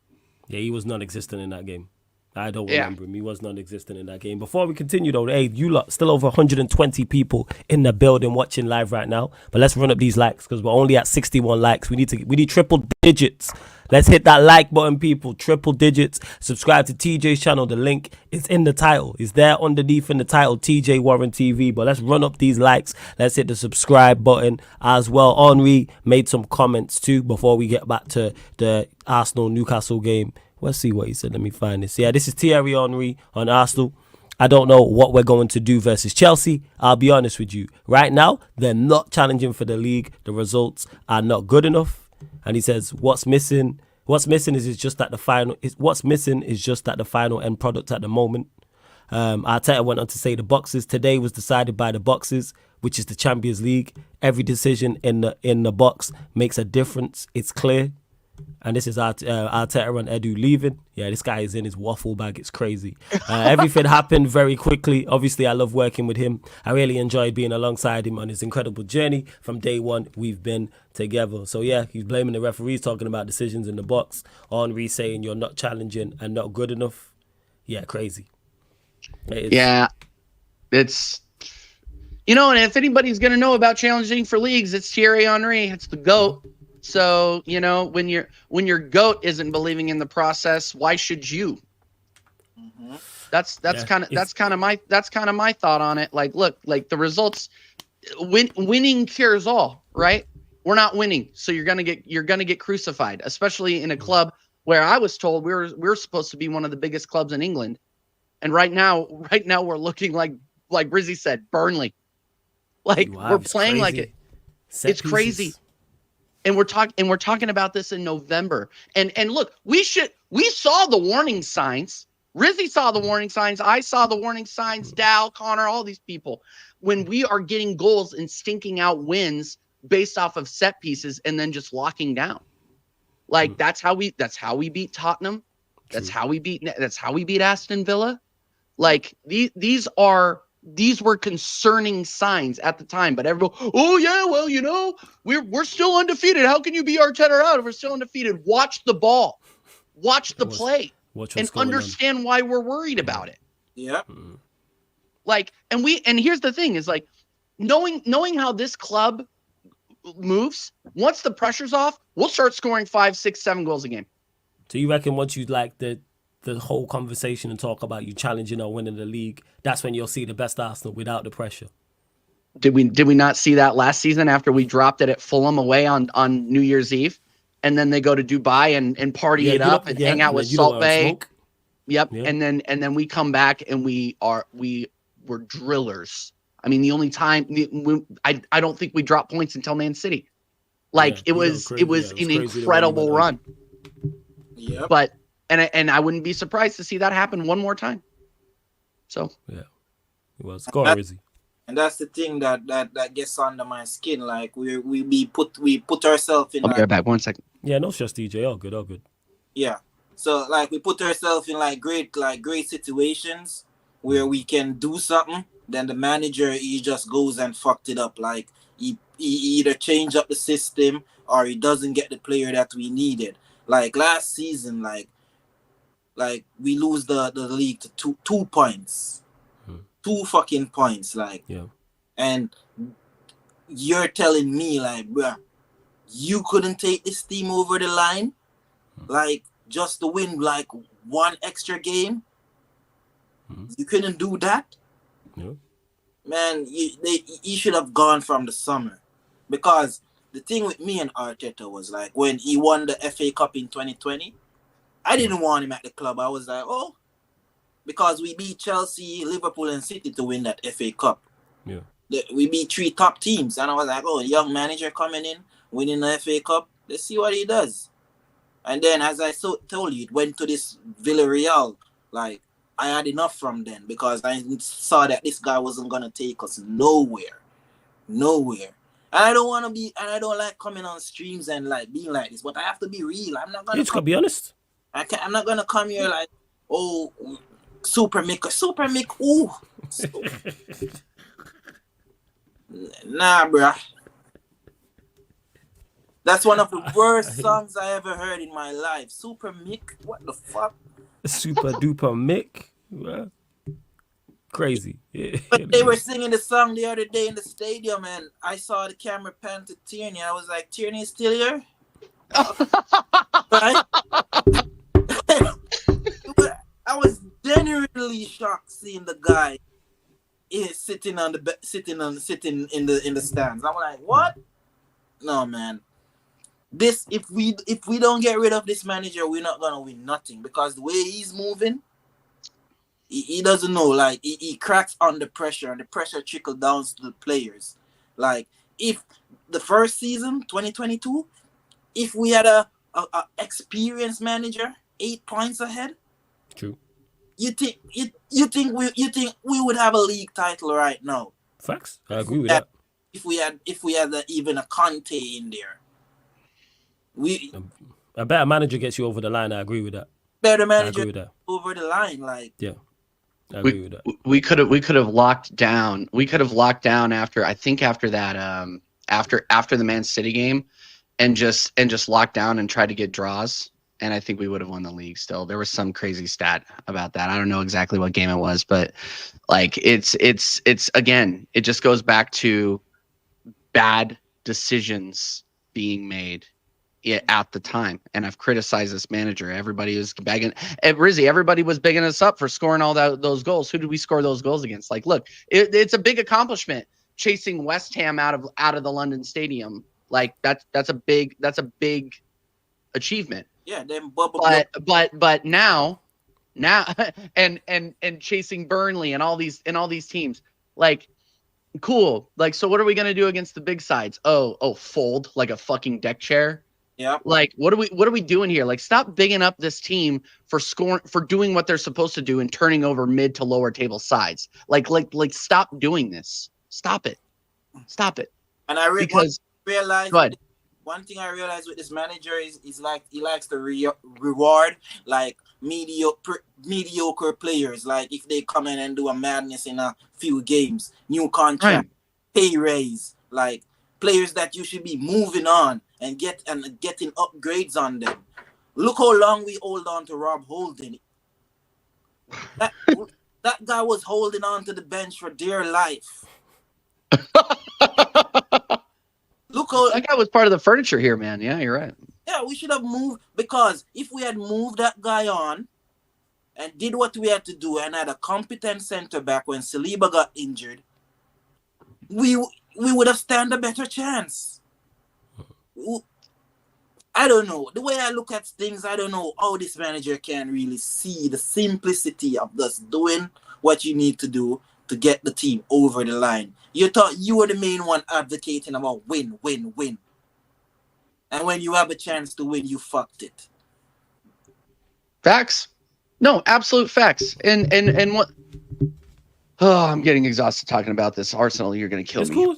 Yeah, he was non-existent in that game. I don't remember him. He was non-existent in that game. Before we continue, though, hey, you lot, still over 120 people in the building watching live right now. But let's run up these likes because we're only at 61 likes. We need triple digits. Let's hit that like button, people. Triple digits. Subscribe to TJ's channel. The link is in the title. It's there underneath in the title, TJ Warren TV. But let's run up these likes. Let's hit the subscribe button as well. Henri made some comments too before we get back to the Arsenal-Newcastle game. Let's see what he said. Let me find this. Yeah, this is Thierry Henry on Arsenal. I don't know what we're going to do versus Chelsea. I'll be honest with you. Right now, they're not challenging for the league. The results are not good enough. And he says, what's missing? What's missing is just that the final. What's missing is just that the final end product at the moment. Arteta went on to say the boxes today was decided by the boxes, which is the Champions League. Every decision in the box makes a difference. It's clear. And this is Arteta and Edu leaving. Yeah, this guy is in his waffle bag. It's crazy. Everything happened very quickly. Obviously, I love working with him. I really enjoyed being alongside him on his incredible journey. From day one, we've been together. So, yeah, he's blaming the referees, talking about decisions in the box. Henry saying you're not challenging and not good enough. Yeah, crazy. Yeah, it's... You know, and if anybody's going to know about challenging for leagues, it's Thierry Henry. It's the GOAT. So, you know, when your GOAT isn't believing in the process, why should you? Mm-hmm. That's kind of my thought on it. Like, look, like the results, winning cures all, right? We're not winning, so you're gonna get crucified, especially in a club where I was told we're supposed to be one of the biggest clubs in England, and right now we're looking like Brizzy said, Burnley. Like we're playing like it. It's crazy. And we're talking about this in November. And look, we saw the warning signs. Rizzy saw the warning signs. I saw the warning signs. Dal, Connor, all these people. When we are getting goals and stinking out wins based off of set pieces and then just locking down. Like that's how we beat Tottenham. That's how we beat Aston Villa. Like these were concerning signs at the time, but everyone, oh yeah, well, you know, we're still undefeated. How can you be Arteta out if we're still undefeated? Watch the ball, watch the play, and understand why we're worried about it. Yeah. Like, and here's the thing is like, knowing how this club moves, once the pressure's off, we'll start scoring 5, 6, 7 goals a game. So you reckon once you like the whole conversation and talk about you challenging or winning the league, that's when you'll see the best Arsenal without the pressure? Did we not see that last season after we dropped it at Fulham away on New Year's Eve, and then they go to Dubai and party it up and hang out with Salt Bay? Yep. Yeah. And then we come back and we were drillers. I mean, the only time I don't think we dropped points until Man City. Like it was an incredible run. Yeah. But and I wouldn't be surprised to see that happen one more time. So yeah, it was go on, Rizzy. And that's the thing that gets under my skin. Like we put ourselves in. I'll be right back. 1 second. Yeah, no stress, DJ. All good. Yeah. So like we put ourselves in great situations where we can do something. Then the manager, he just goes and fucked it up. Like he either change up the system or he doesn't get the player that we needed. Like last season, like we lose the league to 2 points. 2 fucking points. Like, yeah. And you're telling me, like, bruh, you couldn't take this team over the line? Like, just to win, like, 1 extra game? You couldn't do that? No. Man, you should have gone from the summer. Because the thing with me and Arteta was, like, when he won the FA Cup in 2020, I didn't want him at the club. I was like, oh, because we beat Chelsea, Liverpool, and City to win that FA Cup. Yeah. We beat 3 top teams. And I was like, oh, young manager coming in, winning the FA Cup. Let's see what he does. And then, as I told you, it went to this Villarreal. Like, I had enough from them because I saw that this guy wasn't going to take us nowhere. And I don't want to be, and I don't like coming on streams and like being like this, but I have to be real. I'm not going to. You just gotta be honest. I'm not going to come here like, oh, Super Mick, ooh. Nah, bruh. That's one of the worst songs I ever heard in my life. Super Mick, what the fuck? Super duper Mick. Well, crazy. Yeah. But they were singing the song the other day in the stadium, and I saw the camera pan to Tierney. I was like, Tierney is still here? Right? I was genuinely shocked seeing the guy sitting in the stands. I'm like, what? No, man. This if we don't get rid of this manager, we're not gonna win nothing because the way he's moving, he doesn't know. Like he cracks under pressure, and the pressure trickles down to the players. Like if the first season, 2022, if we had a a experienced manager 8 points ahead. True. You think we would have a league title right now? Facts. I agree with that. If we had even a Conte in there, A better manager gets you over the line. I agree with that. better I manager agree with that. over the line. Like, Yeah. I agree with that. We could have locked down. We could have locked down after that after the Man City game, and just locked down and tried to get draws. And I think we would have won the league still. There was some crazy stat about that. I don't know exactly what game it was, but like it's again, it just goes back to bad decisions being made at the time. And I've criticized this manager. Everybody was begging, Rizzy, everybody was bigging us up for scoring all those goals. Who did we score those goals against? Like, look, it's a big accomplishment chasing West Ham out of the London Stadium. Like that's a big achievement. yeah, them bubble. But now and chasing Burnley and all these teams, like, cool. Like, so what are we gonna do against the big sides? Oh, fold like a fucking deck chair. Yeah. Like, what are we doing here? Like, stop bigging up this team for doing what they're supposed to do and turning over mid to lower table sides. Like stop doing this. Stop it. And I realized go ahead. One thing I realized with this manager is like he likes to reward like mediocre players. Like if they come in and do a madness in a few games, new contract, pay raise, like players that you should be moving on and getting upgrades on them. Look how long we hold on to Rob Holding. That guy was holding on to the bench for dear life. Look how that guy was part of the furniture here, man. Yeah, you're right. Yeah, we should have moved, because if we had moved that guy on and did what we had to do and had a competent center back when Saliba got injured, we would have stand a better chance. I don't know. The way I look at things, I don't know how this manager can really see the simplicity of just doing what you need to do to get the team over the line. You thought you were the main one advocating about win. And when you have a chance to win, you fucked it. Facts. No, absolute facts. And what? Oh, I'm getting exhausted talking about this. Arsenal, you're gonna kill It's me. cool.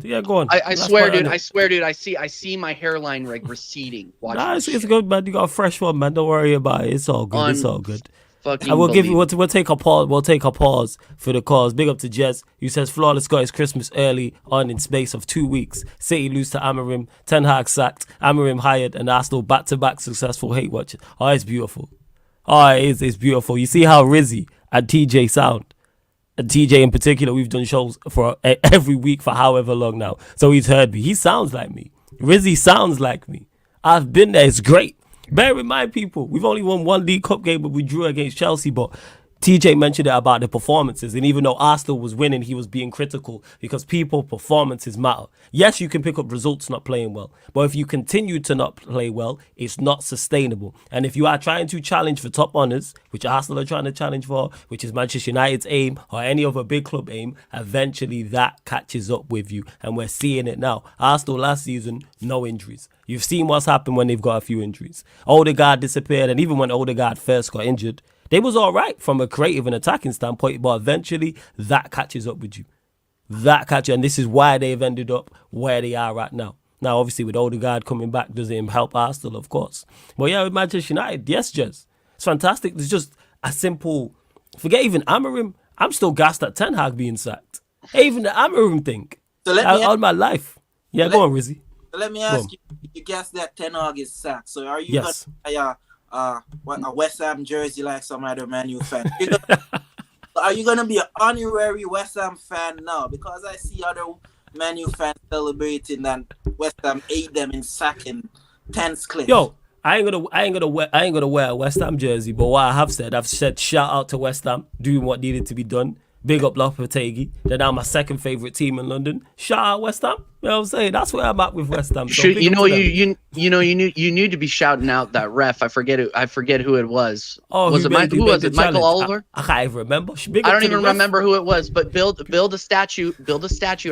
Yeah, go on. I swear, dude. I see my hairline like receding. It's good, man. You got a fresh one, man. Don't worry about it. It's all good. It's all good. I will give you. We'll take a pause. We'll take a pause for the cause. Big up to Jez, who says Flawless got his Christmas early on in space of 2 weeks. City lose to Amorim. Ten Hag sacked. Amorim hired, and Arsenal back-to-back successful hate watches. Oh, it's beautiful. Oh, it's beautiful. You see how Rizzy and TJ sound. And TJ in particular, we've done shows for every week for however long now. So he's heard me. He sounds like me. Rizzy sounds like me. I've been there. It's great. Bear in mind, people, we've only won one League Cup game, but we drew against Chelsea. But TJ mentioned it about the performances. And even though Arsenal was winning, he was being critical because performances matter. Yes, you can pick up results not playing well. But if you continue to not play well, it's not sustainable. And if you are trying to challenge for top honours, which Arsenal are trying to challenge for, which is Manchester United's aim or any other big club aim, eventually that catches up with you. And we're seeing it now. Arsenal last season, no injuries. You've seen what's happened when they've got a few injuries. Odegaard disappeared, and even when Odegaard first got injured, they was all right from a creative and attacking standpoint, but eventually that catches up with you. And this is why they've ended up where they are right now. Now, obviously, with Odegaard coming back, does it help Arsenal? Of course. But yeah, with Manchester United, yes, Jez. It's fantastic. It's just a simple... Forget even Amorim. I'm still gassed at Ten Hag being sacked. Even the Amorim thing. So all my life. Yeah, go on, Rizzy. So let me ask you, you guess that Ten Hag is sacked. So are you yes. gonna a West Ham jersey like some other Man U fan? Are you gonna be an honorary West Ham fan now? Because I see other Man U fans celebrating that West Ham ate them in sacking 10th clip. Yo, I ain't gonna wear a West Ham jersey, but what I've said shout out to West Ham doing what needed to be done. Big up Lopetegui. They're now my second favourite team in London. Shout out West Ham. You know what I'm saying? That's where I'm at with West Ham. So you need to be shouting out that ref. I forget who it was. Oh, was it Michael Oliver? I can't even remember. I don't even remember who it was. But build a statue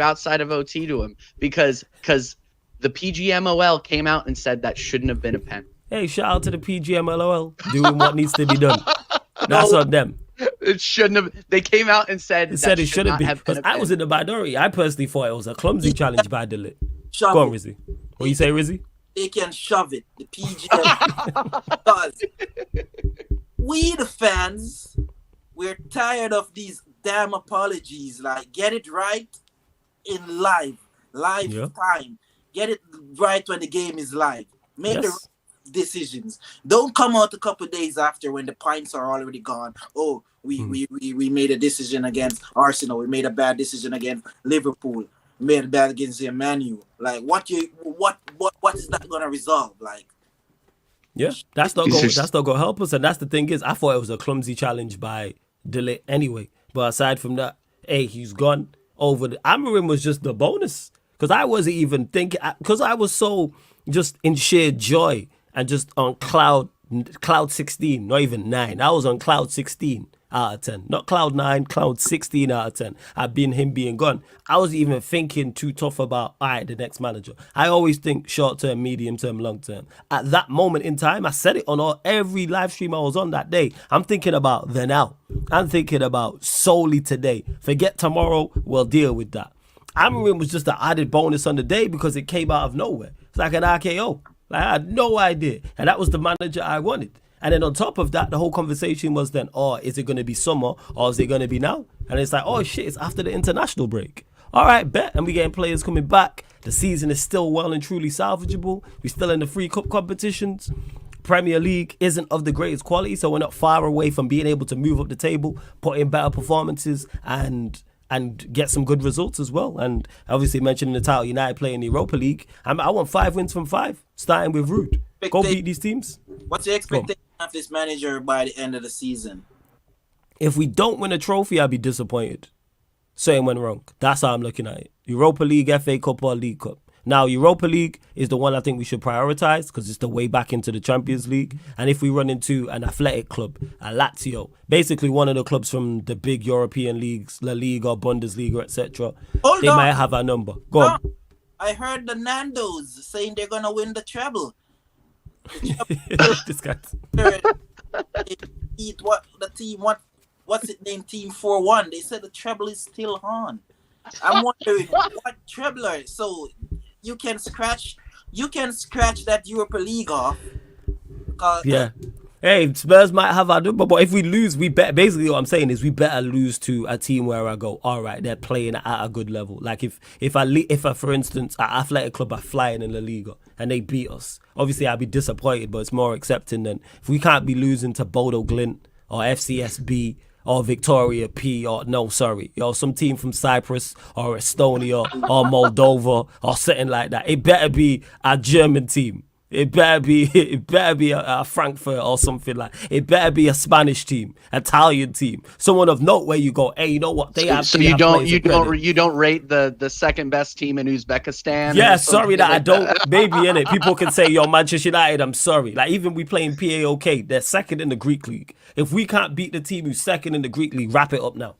outside of OT to him because The PGMOL came out and said that shouldn't have been a pen. Hey, shout out to the PGMLOL doing what needs to be done. That's on them. It shouldn't have. They came out and said It said it shouldn't be. Because I was in the minority. I personally thought it was a clumsy challenge by Delit. Shove Go on, it. Rizzy. What you say, Rizzy? They can shove it. The PGM. Because we, the fans, we're tired of these damn apologies. Like, get it right in live Yeah. time. Get it right when the game is live. Make the Yes. decisions. Don't come out a couple days after when the points are already gone. Oh, we made a decision against Arsenal. We made a bad decision against Liverpool. We made a bad against the Man U. Like what is that gonna resolve? Like Yeah, that's not gonna help us. And that's the thing is, I thought it was a clumsy challenge by Delit anyway. But aside from that, hey, he's gone over. Amarim was just the bonus because I wasn't even thinking because I was so just in sheer joy and just on cloud 16, not even 9. I was on cloud 16 out of 10, not cloud 9, cloud 16 out of 10. I've been him being gone. I wasn't even thinking too tough about the next manager. I always think short term, medium term, long term. At that moment in time, I said it on every live stream I was on that day. I'm thinking about the now. I'm thinking about solely today. Forget tomorrow. We'll deal with that. Amarim was just an added bonus on the day because it came out of nowhere. It's like an RKO. Like, I had no idea. And that was the manager I wanted. And then on top of that, the whole conversation was then, oh, is it going to be summer or is it going to be now? And it's like, oh, shit, it's after the international break. All right, bet. And we're getting players coming back. The season is still well and truly salvageable. We're still in the free cup competitions. Premier League isn't of the greatest quality, so we're not far away from being able to move up the table, put in better performances and get some good results as well. And obviously mentioning the title, United playing the Europa League. I want 5 wins from 5, starting with Rude. Go beat these teams. what's the expectation of this manager by the end of the season? If we don't win a trophy, I'd be disappointed. Something went wrong. That's how I'm looking at it. Europa League, FA Cup or League Cup. Now, Europa League is the one I think we should prioritise because it's the way back into the Champions League. And if we run into an athletic club, a Lazio, basically one of the clubs from the big European leagues, La Liga, Bundesliga, etc., they might have our number. Go on. I heard the Nandos saying they're going to win the treble. This guy. What's it named? Team 4-1. They said the treble is still on. I'm wondering what trebler. So you can scratch that Europa League off. Yeah. Hey, Spurs might have our number, but if we lose, we bet. Basically, what I'm saying is we better lose to a team where I go, all right, they're playing at a good level. Like if for instance, at Athletic Club are flying in La Liga and they beat us, obviously I'd be disappointed, but it's more accepting than if we can't be losing to Bodo Glint or FCSB or Victoria P or some team from Cyprus or Estonia or Moldova or something like that. It better be a German team. It better be a Frankfurt or something like. It better be a Spanish team, Italian team, someone of note where you go, hey, you know what? They have. So you don't rate the second best team in Uzbekistan. Yeah, sorry that I don't. Maybe in it, people can say, yo, Manchester United. I'm sorry. Like even we playing PAOK, they're second in the Greek league. If we can't beat the team who's second in the Greek league, wrap it up now.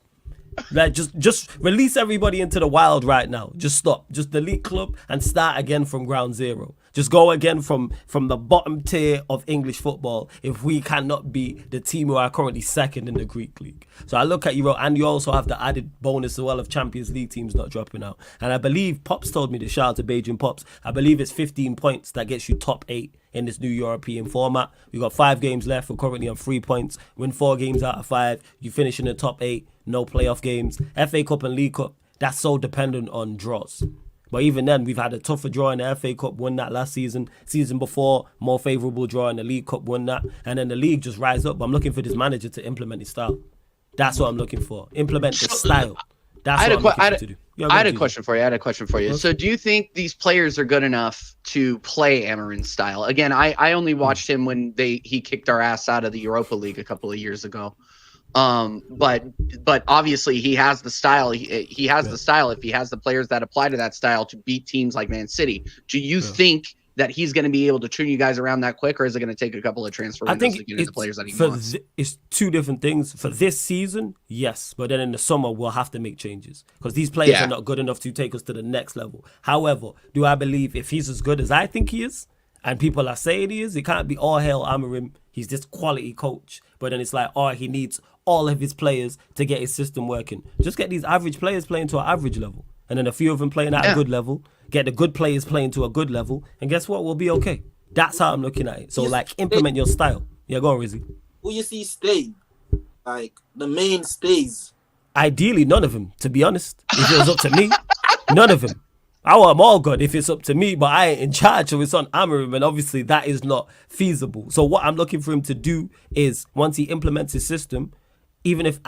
Like just release everybody into the wild right now. Just stop. Just delete club and start again from ground zero. Just go again from the bottom tier of English football if we cannot beat the team who are currently second in the Greek league. So I look at you, and you also have the added bonus as well of Champions League teams not dropping out. And I believe Pops told me to shout out to Beijing Pops. I believe it's 15 points that gets you top 8 in this new European format. We've got 5 games left. We're currently on 3 points. Win 4 games out of 5. You finish in the top 8. No playoff games. FA Cup and League Cup, that's so dependent on draws. But even then, we've had a tougher draw in the FA Cup, won that last season. Season before, more favourable draw in the League Cup, won that. And then the league just rise up. But I'm looking for this manager to implement his style. That's what I'm looking for. Implement the style. That's what I'm looking to do. I had a question for you. Okay. So do you think these players are good enough to play Amarin's style? Again, I only watched him when he kicked our ass out of the Europa League a couple of years ago. But obviously he has the style. He has the style if he has the players that apply to that style to beat teams like Man City. Do you think that he's going to be able to turn you guys around that quick, or is it going to take a couple of transfer I windows think to get the players that he wants? It's two different things. For this season, yes, but then in the summer we'll have to make changes because these players are not good enough to take us to the next level. However, do I believe if he's as good as I think he is, and people are saying he is, it can't be all hell Amorim. He's this quality coach, but then it's like, he needs all of his players to get his system working. Just get these average players playing to an average level, and then a few of them playing at a good level. Get the good players playing to a good level, and guess what? We'll be okay. That's how I'm looking at it. So, implement your style. Yeah, go on, Rizzy. Who you see stay? Like, the mainstays. Ideally, none of them, to be honest. If it was up to me, none of them. I want them all good if it's up to me, but I ain't in charge, so it's on Amorim, and obviously that is not feasible. So what I'm looking for him to do is, once he implements his system, even if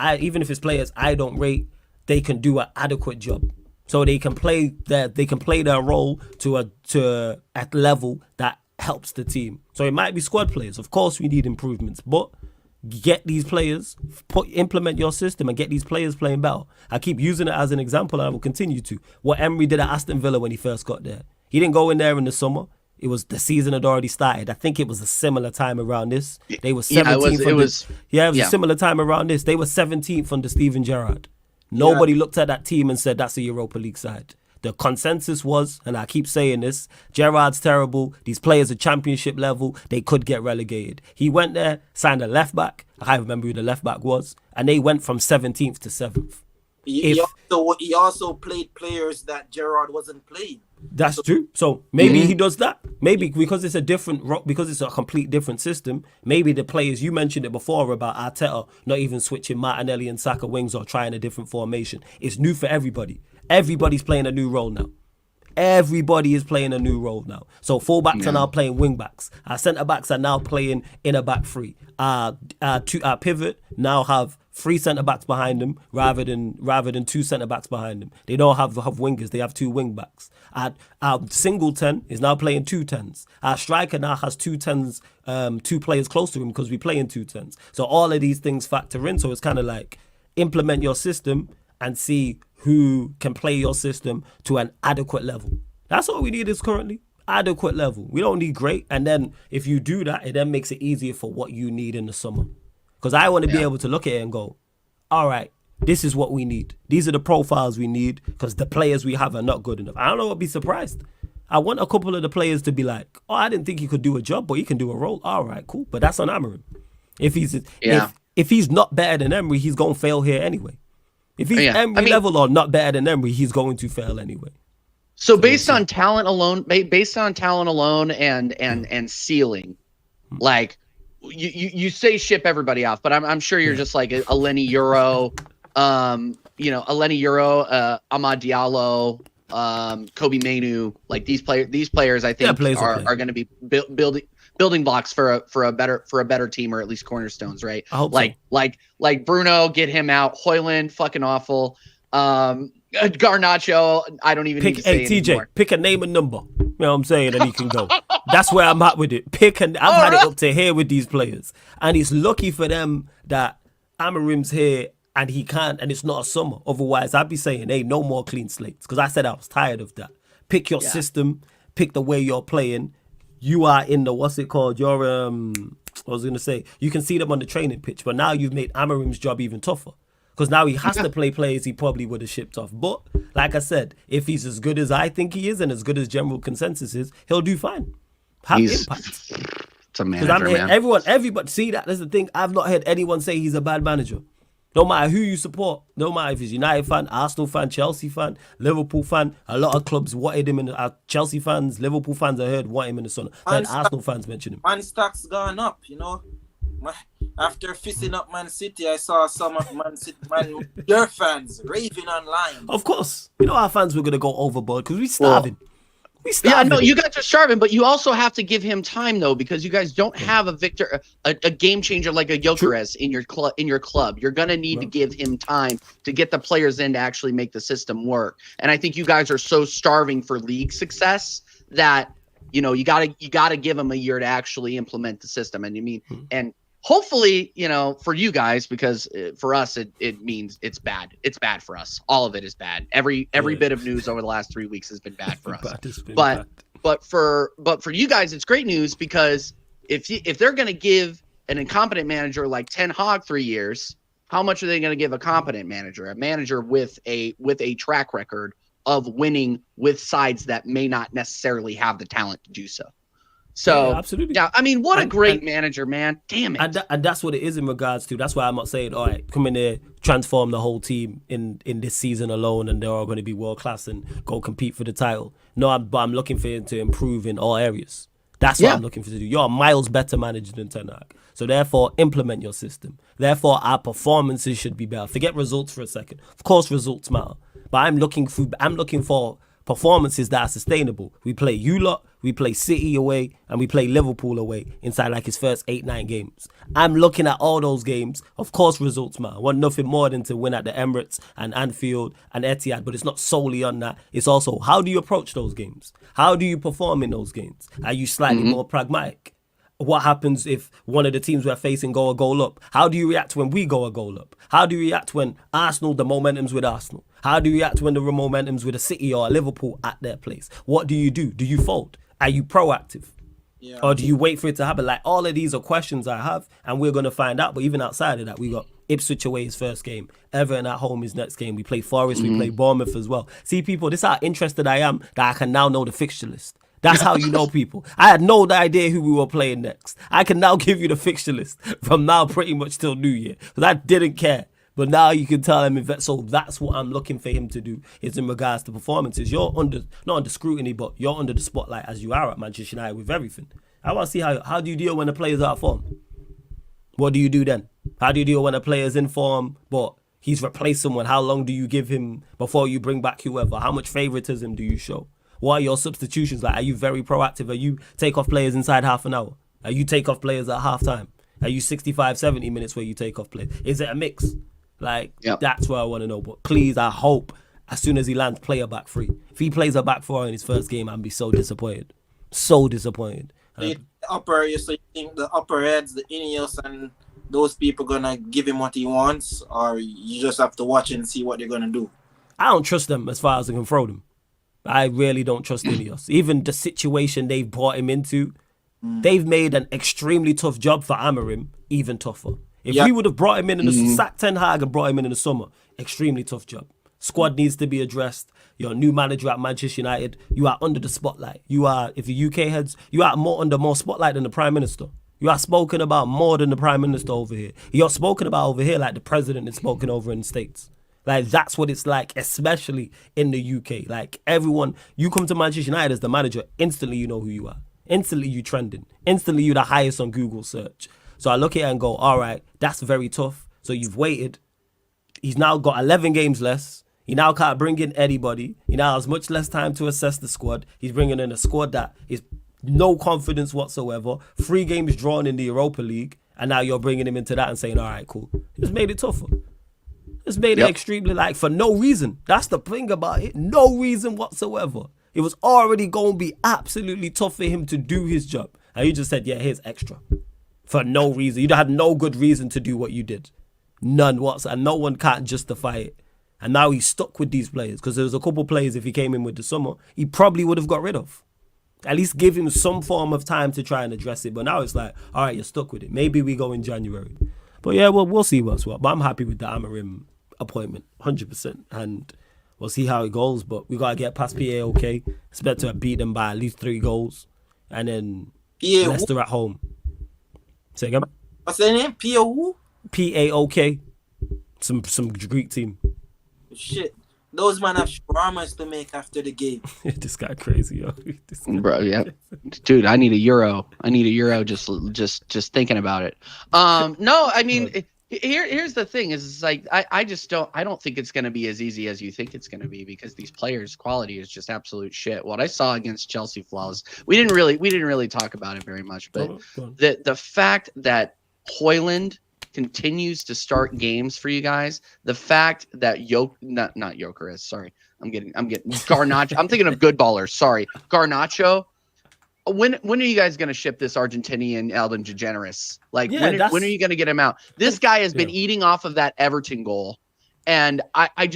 his players I don't rate, they can do an adequate job. So they can play their role to a level that helps the team. So it might be squad players. Of course, we need improvements, but get these players, implement your system, and get these players playing better. I keep using it as an example, and I will continue to. What Emery did at Aston Villa when he first got there. He didn't go in there in the summer. It was the season had already started. I think it was a similar time around this. They were 17th. It was a similar time around this. They were 17th under Steven Gerrard. Nobody looked at that team and said that's a Europa League side. The consensus was, and I keep saying this, Gerrard's terrible. These players are championship level. They could get relegated. He went there, signed a left back. I can't remember who the left back was. And they went from 17th to 7th. He also played players that Gerrard wasn't playing. That's true. So maybe he does that. Maybe because it's a complete different system. Maybe the players, you mentioned it before about Arteta not even switching Martinelli and Saka wings or trying a different formation. It's new for everybody. Everybody's playing a new role now. Everybody is playing a new role now. So fullbacks are now playing wing backs. Our centre backs are now playing in a back three. Our pivot now have 3 centre backs behind them rather than 2 centre backs behind them. They don't have wingers. They have 2 wing backs. Our single 10 is now playing 2 10s. Our striker now has 2 10s, 2 players close to him because we play in 2 10s. So all of these things factor in. So it's kind of like implement your system and see who can play your system to an adequate level. That's all we need is currently adequate level. We don't need great. And then if you do that, it then makes it easier for what you need in the summer. Because I want to be able to look at it and go, all right, this is what we need. These are the profiles we need because the players we have are not good enough. I don't know, I'll be surprised. I want a couple of the players to be like, I didn't think he could do a job, but he can do a role. All right, cool. But that's on Amorim. If he's not better than Emery, he's going to fail here anyway. If he's Emery level or not better than Emery, he's going to fail anyway. So based on talent alone and ceiling, like you say ship everybody off, but I'm sure you're just like a Lenny Euro, Amad Diallo, Kobe Mainu, like these players I think are going to be building blocks for a better team, or at least cornerstones, right? I hope like Bruno, get him out. Hoyland, fucking awful. Garnacho, I don't even need to say TJ, anymore. pick a name and number. You know what I'm saying? And he can go. That's where I'm at with it. I've had it up to here with these players. And it's lucky for them that Amorim's here and he can't, and it's not a summer. Otherwise, I'd be saying, hey, no more clean slates. Because I said I was tired of that. Pick your system, pick the way you're playing. You are in the, what's it called? You're, I was going to say, you can see them on the training pitch, but now you've made Amorim's job even tougher. Because now he has to play players he probably would have shipped off. But, like I said, if he's as good as I think he is and as good as general consensus is, he'll do fine. Have impact. It's a manager, man. Everybody, see, that's the thing. I've not heard anyone say he's a bad manager. No matter who you support, no matter if he's United fan, Arsenal fan, Chelsea fan, Liverpool fan, a lot of clubs wanted him in Chelsea fans, Liverpool fans I heard want him in the sun. Then Arsenal fans mention him. Man stock's gone up, you know. After fisting up Man City, I saw some of your fans raving online. Of course. You know our fans were going to go overboard because we're starving. Yeah, no, you guys are starving, but you also have to give him time though, because you guys don't have a game changer like a Gyökeres in your club. You're gonna need to give him time to get the players in to actually make the system work. And I think you guys are so starving for league success that you gotta give him a year to actually implement the system. And hopefully, for you guys, because for us, it means it's bad. It's bad for us. All of it is bad. Every bit of news over the last 3 weeks has been bad for us. But for you guys, it's great news, because if they're going to give an incompetent manager like Ten Hag 3 years, how much are they going to give a competent manager, a manager with a track record of winning with sides that may not necessarily have the talent to do so? So, yeah, absolutely. Yeah, I mean, what a great manager, man. Damn it. And that's what it is in regards to. That's why I'm not saying, all right, come in there, transform the whole team in this season alone, and they're all going to be world class and go compete for the title. No, but I'm looking for him to improve in all areas. That's what I'm looking for to do. You're a miles better manager than Ten Hag. So therefore, implement your system. Therefore, our performances should be better. Forget results for a second. Of course, results matter. But I'm looking for performances that are sustainable. We play you lot, we play City away, and we play Liverpool away inside like his first 8-9 games. I'm looking at all those games. Of course, results matter. I want nothing more than to win at the Emirates and Anfield and Etihad, but it's not solely on that. It's also, how do you approach those games? How do you perform in those games? Are you slightly more pragmatic? What happens if one of the teams we're facing go a goal up? How do you react when we go a goal up? How do you react when Arsenal, the momentum's with Arsenal? How do you react when the momentum's with a City or a Liverpool at their place? What do you do? Do you fold? Are you proactive? Yeah. Or do you wait for it to happen? Like, all of these are questions I have, and we're going to find out. But even outside of that, we got Ipswich away his first game, Everton at home his next game. We play Forest, we play Bournemouth as well. See, people, this is how interested I am that I can now know the fixture list. That's how you know people. I had no idea who we were playing next. I can now give you the fixture list from now pretty much till New Year, because I didn't care. But now you can tell him. So that's what I'm looking for him to do, is in regards to performances. You're not under scrutiny, but you're under the spotlight, as you are at Manchester United with everything. I want to see how do you deal when a player's out of form? What do you do then? How do you deal when a player's in form, but he's replaced someone? How long do you give him before you bring back whoever? How much favoritism do you show? What are your substitutions like? Are you very proactive? Are you take off players inside half an hour? Are you take off players at half time? Are you 65, 70 minutes where you take off players? Is it a mix? That's what I want to know. But please, I hope as soon as he lands, play a back three. If he plays a back four in his first game, I'd be so disappointed. So disappointed. So you think the upper heads, the Ineos and those people gonna give him what he wants, or you just have to watch and see what they're gonna do? I don't trust them as far as I can throw them. I really don't trust Ineos. Even the situation they've brought him into, they've made an extremely tough job for Amorim even tougher. If we would have brought him in the sacked Ten Hag and brought him in the summer, extremely tough job. Squad needs to be addressed. You're a new manager at Manchester United. You are under the spotlight. You are, if the UK heads, you are under more spotlight than the Prime Minister. You are spoken about more than the Prime Minister over here. You're spoken about over here like the President is spoken over in the States. Like, that's what it's like, especially in the UK. Like, everyone, you come to Manchester United as the manager, instantly you know who you are. Instantly you trending. Instantly you're the highest on Google search. So I look at it and go, all right, that's very tough. So you've waited. He's now got 11 games less. He now can't bring in anybody. He now has much less time to assess the squad. He's bringing in a squad that is no confidence whatsoever. 3 games drawn in the Europa League. And now you're bringing him into that and saying, all right, cool. Just made it tougher. It's made it extremely, for no reason. That's the thing about it. No reason whatsoever. It was already going to be absolutely tough for him to do his job. And you just said, yeah, here's extra. For no reason. You had no good reason to do what you did. None whatsoever. And no one can't justify it. And now he's stuck with these players. Because there was a couple players, if he came in with the summer, he probably would have got rid of. At least give him some form of time to try and address it. But now it's like, all right, you're stuck with it. Maybe we go in January. But yeah, well, we'll see what's what. But I'm happy with the Amorim appointment, 100%, and we'll see how it goes. But we gotta get past PAOK. Expect to beat them by at least 3 goals, and then Leicester at home. Say again. What's their name? PAOK. Some Greek team. Shit, those man have shawarmas to make after the game. This guy crazy, yo. Bro, yeah, dude, I need a euro. Just thinking about it. No, I mean. Here's the thing is like I don't think it's going to be as easy as you think it's going to be, because these players' quality is just absolute shit. What I saw against Chelsea flaws, we didn't really talk about it very much, but the fact that Højlund continues to start games for you guys, the fact that not Gyökeres, sorry, I'm getting Garnacho. I'm thinking of good ballers. Sorry, Garnacho when are you guys going to ship this Argentinian Elden DeGeneres? Like, when are you going to get him out? This guy has been eating off of that Everton goal, and I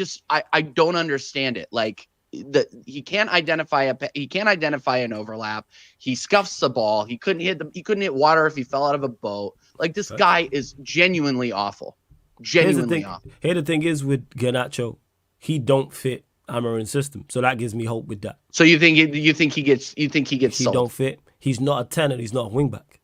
don't understand it. Like, he can't identify an overlap. He scuffs the ball. He couldn't hit water if he fell out of a boat. Like, this guy is genuinely awful. Genuinely awful. Here the thing is with Garnacho, he don't fit Amarin's system, so that gives me hope with that. So you think he gets He sold? don't fit. He's not a 10 and he's not a wing back.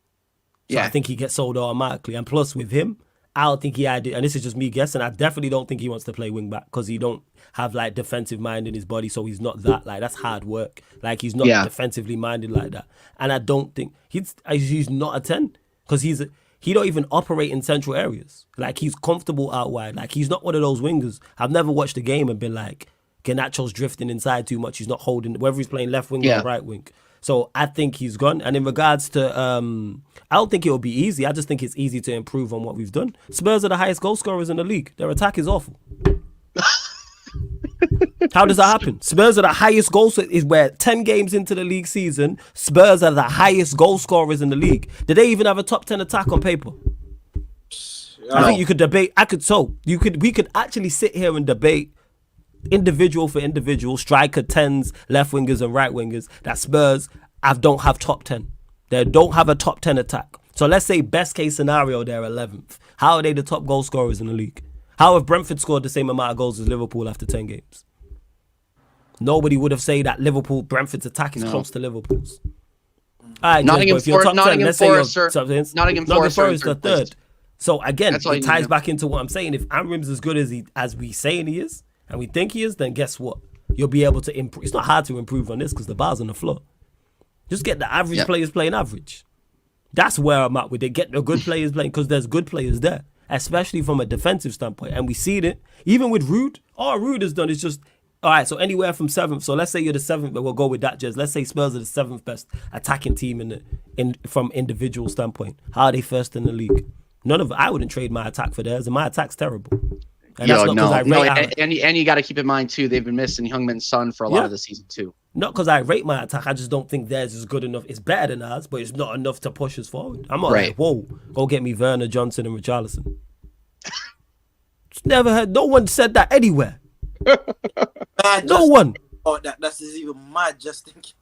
So I think he gets sold automatically. And plus with him, I don't think and this is just me guessing, I definitely don't think he wants to play wing back because he don't have like defensive mind in his body, so he's not that, like, that's hard work. Like, he's not defensively minded like that. And I don't think he's not a 10 because he don't even operate in central areas. Like, he's comfortable out wide. Like, he's not one of those wingers. I've never watched a game and been like, Garnacho's drifting inside too much. He's not holding, whether he's playing left wing or right wing. So I think he's gone. And in regards to, I don't think it'll be easy. I just think it's easy to improve on what we've done. Spurs are the highest goal scorers in the league. Their attack is awful. How does that happen? Spurs are the highest goal scorers. Is where 10 games into the league season, Spurs are the highest goal scorers in the league. Did they even have a top 10 attack on paper? I think you could debate. We could actually sit here and debate individual for individual, striker 10s, left wingers and right wingers, that Spurs don't have top 10. They don't have a top 10 attack. So let's say best case scenario, they're 11th. How are they the top goal scorers in the league? How have Brentford scored the same amount of goals as Liverpool after 10 games? Nobody would have said that Brentford's attack is close to Liverpool's. All right, Nottingham Forest are third. So again, it ties back into what I'm saying. If Amrim's as good as we saying he is, and we think he is, then guess what? You'll be able to improve. It's not hard to improve on this because the bar's on the floor. Just get the average players playing average. That's where I'm at with it. Get the good players playing because there's good players there, especially from a defensive standpoint. And we see it. Even with Rude, all Rude has done is just, all right, so anywhere from 7th. So let's say you're the 7th, but we'll go with that, Jez. Let's say Spurs are the 7th best attacking team from individual standpoint. How are they first in the league? I wouldn't trade my attack for theirs, and my attack's terrible. And and you got to keep in mind too, they've been missing Heung-min Son for a lot of the season too. Not because I rate my attack, I just don't think theirs is good enough. It's better than ours, but it's not enough to push us forward. I'm not like, whoa, go get me Werner, Johnson, and Richarlison. Never heard. No one said that anywhere. No one. Oh, that's even mad. Just thinking.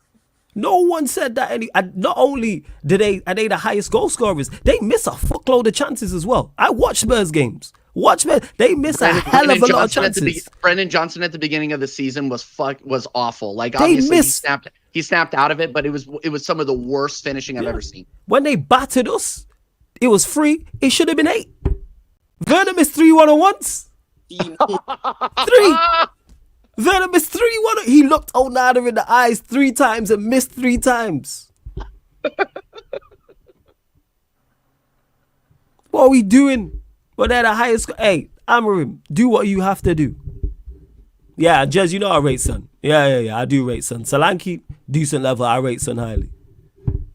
No one said that. Not only are they the highest goal scorers, they miss a fuckload of chances as well. I watch Spurs games. They miss a hell of a lot of chances. Brendan Johnson at the beginning of the season was awful. Like, obviously he snapped out of it, but it was some of the worst finishing I've ever seen. When they battered us, it was 3. It should have been 8. Werner missed 3 1-on-ones. 3. Werner missed 3 1. He looked Onana in the eyes 3 times and missed 3 times. What are we doing? Well, they're the highest. Hey, Amarim, do what you have to do. Yeah, Jez, you know I rate Son. Yeah, I do rate Son. Solanke, decent level, I rate Son highly.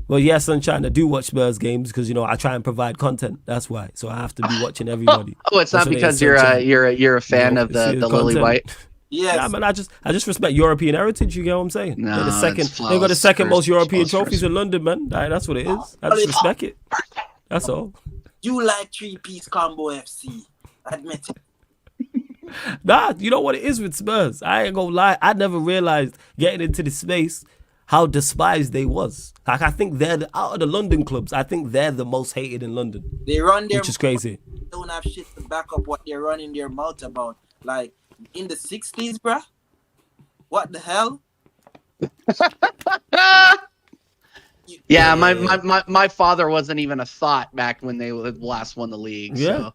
Well, yeah, Sunshine, I do watch Spurs games because, I try and provide content. That's why. So I have to be watching everybody. It's not because you're a fan of the Lily White. Yeah, man, I just respect European heritage. You get what I'm saying? No, they got the second most European trophies in London, man. That's what it is. I just respect it. That's all. You like 3-piece combo FC. Admit it. Nah, you know what it is with Spurs? I ain't gonna lie. I never realized getting into the space how despised they was. Like, I think out of the London clubs, I think they're the most hated in London. They run their which is crazy. They don't have shit to back up what they're running their mouth about. Like, in the 60s, bruh? What the hell? Yeah, my father wasn't even a thought back when they last won the league. Yeah.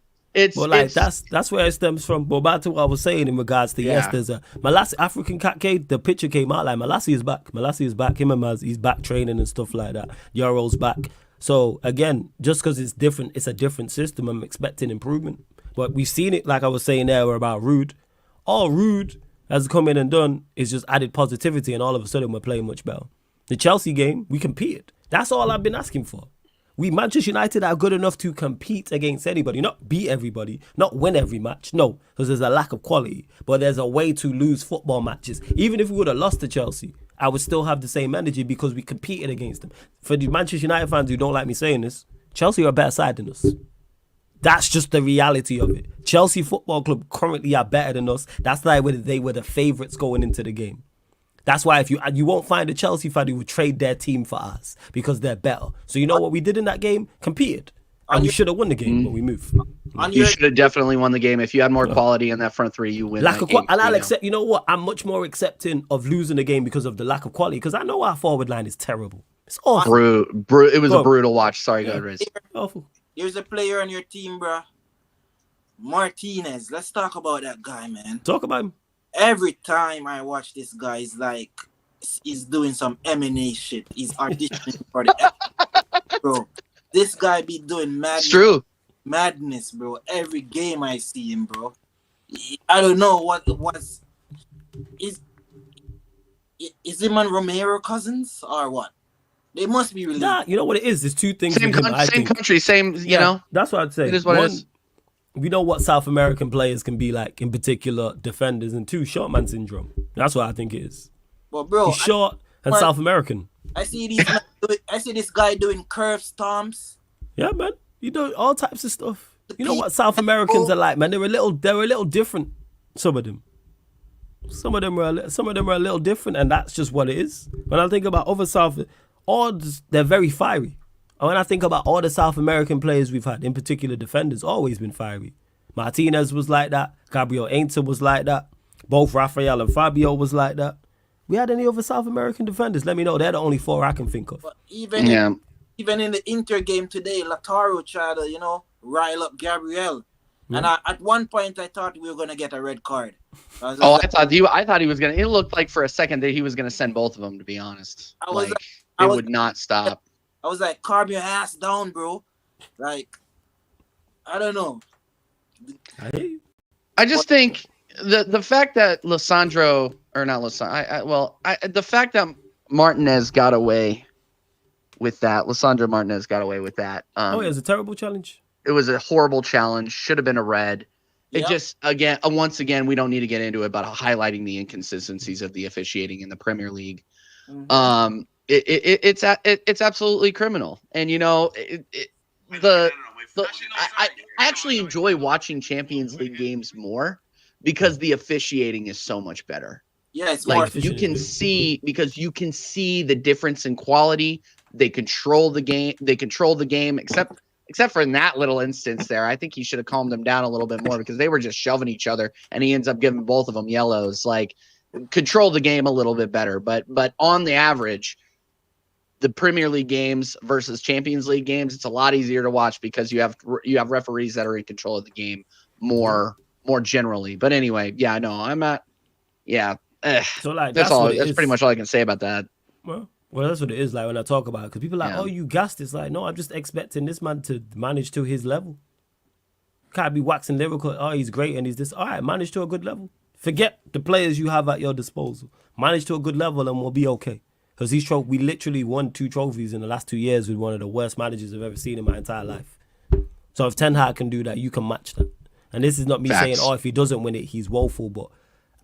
So that's where it stems from. But back to what I was saying in regards to there's a Malassi African Cat Cade. The picture came out like Malassi is back. Malassi is back. Him and Maz, he's back training and stuff like that. Euro's back. So again, just because it's different, it's a different system. I'm expecting improvement. But we've seen it, like I was saying there, about Rude. All Rude has come in and done is just added positivity, and all of a sudden we're playing much better. The Chelsea game, we competed. That's all I've been asking for. We, Manchester United, are good enough to compete against anybody, not beat everybody, not win every match. No, because there's a lack of quality. But there's a way to lose football matches. Even if we would have lost to Chelsea, I would still have the same energy because we competed against them. For the Manchester United fans who don't like me saying this, Chelsea are a better side than us. That's just the reality of it. Chelsea Football Club currently are better than us. That's why they were the favourites going into the game. That's why if you won't find a Chelsea fan who would trade their team for us because they're better. So you know what we did in that game? Competed. And we should have won the game, but we moved. You should have definitely won the game. If you had more quality in that front three, you win that game. And I'll accept, you know what? I'm much more accepting of losing the game because of the lack of quality, because I know our forward line is terrible. It's awful. It was a brutal watch. Sorry, go ahead, Riz. Awful. There's a player on your team, bro. Martinez. Let's talk about that guy, man. Talk about him. Every time I watch this guy, it's like he's doing some M&A shit. He's auditioning for the bro. This guy be doing madness. It's true. Madness, bro. Every game I see him, bro. I don't know what was. Is him and Romero cousins or what? They must be related. Nah, you know what it is? There's two things. Same country, same. You know. That's what I'd say. It is what it is. We know what South American players can be like, in particular defenders, and two, short man syndrome. That's what I think it is. But bro, he's short and South American. I see this guy doing curve stomps. Yeah, man. You do all types of stuff. You know what South Americans are like, man. They're a little different. Some of them are a little different, and that's just what it is. When I think about other they're very fiery. And when I think about all the South American players we've had, in particular defenders, always been fiery. Martinez was like that. Gabriel Ainton was like that. Both Rafael and Fabio was like that. We had any other South American defenders? Let me know. They're the only four I can think of. But even in the Inter game today, Lautaro tried to, rile up Gabriel. Yeah. And at one point, I thought we were going to get a red card. I thought he was going to. It looked like for a second that he was going to send both of them, to be honest. It would not stop. I was like, calm your ass down, bro. Like, I don't know. I just think the fact that the fact that Martinez got away with that, Lisandro Martinez got away with that. It was a terrible challenge. It was a horrible challenge. Should have been a red. It just, once again, we don't need to get into it, but highlighting the inconsistencies of the officiating in the Premier League. Mm-hmm. It's absolutely criminal. And I actually enjoy watching Champions League games more because the officiating is so much better. Yeah, it's like you can see the difference in quality. They control the game, except for in that little instance there. I think he should have calmed them down a little bit more because they were just shoving each other, and he ends up giving both of them yellows. Like, control the game a little bit better. But on the average, the Premier League games versus Champions League games, it's a lot easier to watch because you have referees that are in control of the game more generally. But anyway, yeah, no, I'm not. Yeah, so like that's pretty much all I can say about that. Well, that's what it is like when I talk about it, because people are like, oh, you gassed. It's like, no, I'm just expecting this man to manage to his level. Can't be waxing lyrical. Oh, he's great and he's this. All right, manage to a good level. Forget the players you have at your disposal. Manage to a good level and we'll be okay. Because we literally won 2 trophies in the last 2 years with one of the worst managers I've ever seen in my entire life. So if Ten Hag can do that, you can match that. And this is not me saying, if he doesn't win it, he's woeful. But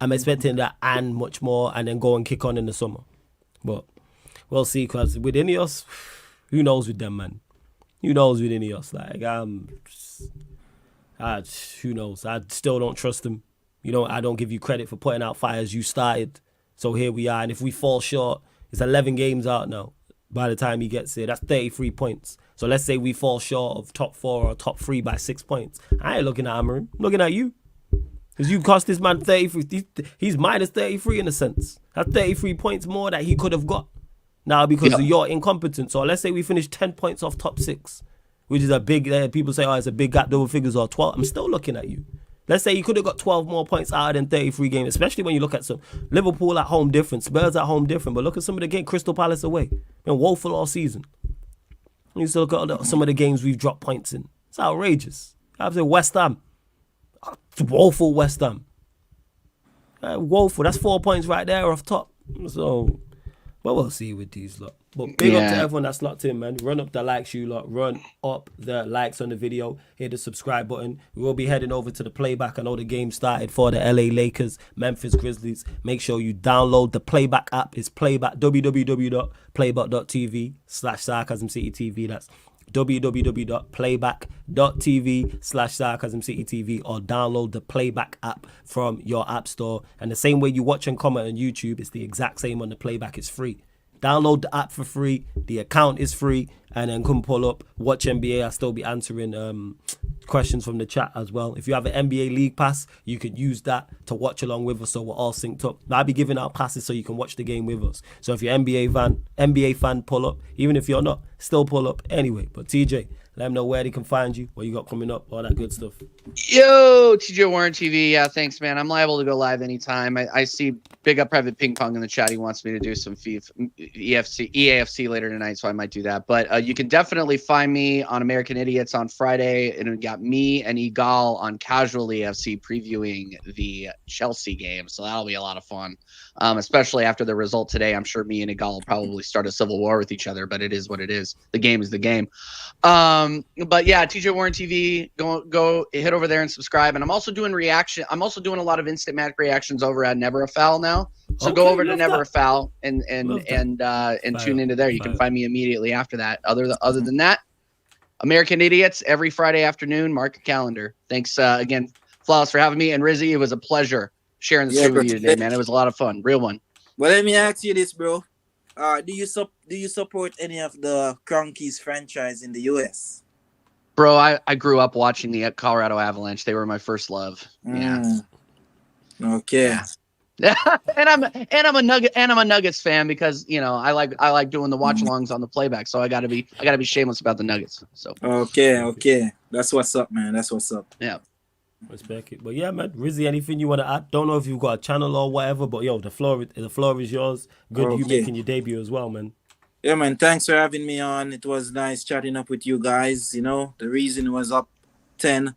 I'm expecting that and much more, and then go and kick on in the summer. But we'll see, because with Ineos, who knows with them, man? Who knows with Ineos? Like, who knows? I still don't trust them. I don't give you credit for putting out fires you started. So here we are. And if we fall short, it's 11 games out now. By the time he gets here, that's 33 points. So let's say we fall short of top 4 or top 3 by 6 points. I ain't looking at Amarim. I'm looking at you. Because you cost this man 33. He's minus 33 in a sense. That's 33 points more that he could have got. Now because of your incompetence. So let's say we finish 10 points off top 6, which is a big, people say, it's a big gap, double figures, or 12. I'm still looking at you. Let's say you could have got 12 more points out than 33 games, especially when you look at some Liverpool at home different, Spurs at home different. But look at some of the games, Crystal Palace away. Been woeful all season. You still look at some of the games we've dropped points in. It's outrageous. I have to say West Ham. Woeful West Ham. Woeful. That's 4 points right there off top. So But we'll see with these lot. But big up to Yeah. everyone that's locked in, man. Run up the likes, you lot. Run up the likes on the video. Hit the subscribe button. We will be heading over to the playback. I know the game started for the LA Lakers, Memphis Grizzlies. Make sure you download the playback app. It's playback, www.playback.tv/sarcasmcitytv. That's www.playback.tv/sarcasmcitytv, or download the playback app from your app store. And the same way you watch and comment on YouTube, it's the exact same on the playback. It's free. Download the app for free. The account is free, and then come pull up, watch NBA. I'll still be answering questions from the chat as well. If you have an NBA League Pass, you could use that to watch along with us, so we're all synced up. I'll be giving out passes so you can watch the game with us. So if you're NBA fan, pull up. Even if you're not, still pull up anyway. But TJ, let them know where they can find you, what you got coming up, all that good stuff. Yo, TJ Warren TV. Yeah, thanks, man. I'm liable to go live anytime. I see Big Up Private Ping Pong in the chat. He wants me to do some EAFC later tonight, so I might do that. But you can definitely find me on American Idiots on Friday, and we got me and Igal on Casual EFC previewing the Chelsea game, so that'll be a lot of fun. Especially after the result today. I'm sure me and Igal will probably start a civil war with each other, but it is what it is. The game is the game. But yeah, TJ Warren TV, go hit over there and subscribe. And I'm also doing a lot of instant match reactions over at Never a Foul now. So go over to Never a Foul and tune into there. You can find me immediately after that. Other than that, American Idiots every Friday afternoon. Mark a calendar. Thanks again, Flawless, for having me, and Rizzy. It was a pleasure sharing the stream with you today, man. It was a lot of fun, real one. Well, let me ask you this, bro. Do you support any of the Cronkies franchise in the US? Bro, I grew up watching the Colorado Avalanche. They were my first love. Yeah. Okay. Yeah. and I'm a Nuggets fan because I like doing the watch alongs on the playback. So I gotta be shameless about the Nuggets. So okay. That's what's up, man. That's what's up. Yeah. Respect it. But yeah, man, Rizzy, anything you want to add? Don't know if you've got a channel or whatever, but yo, the floor is yours. Good you making your debut as well, man. Yeah, man. Thanks for having me on. It was nice chatting up with you guys. The reason was up 10,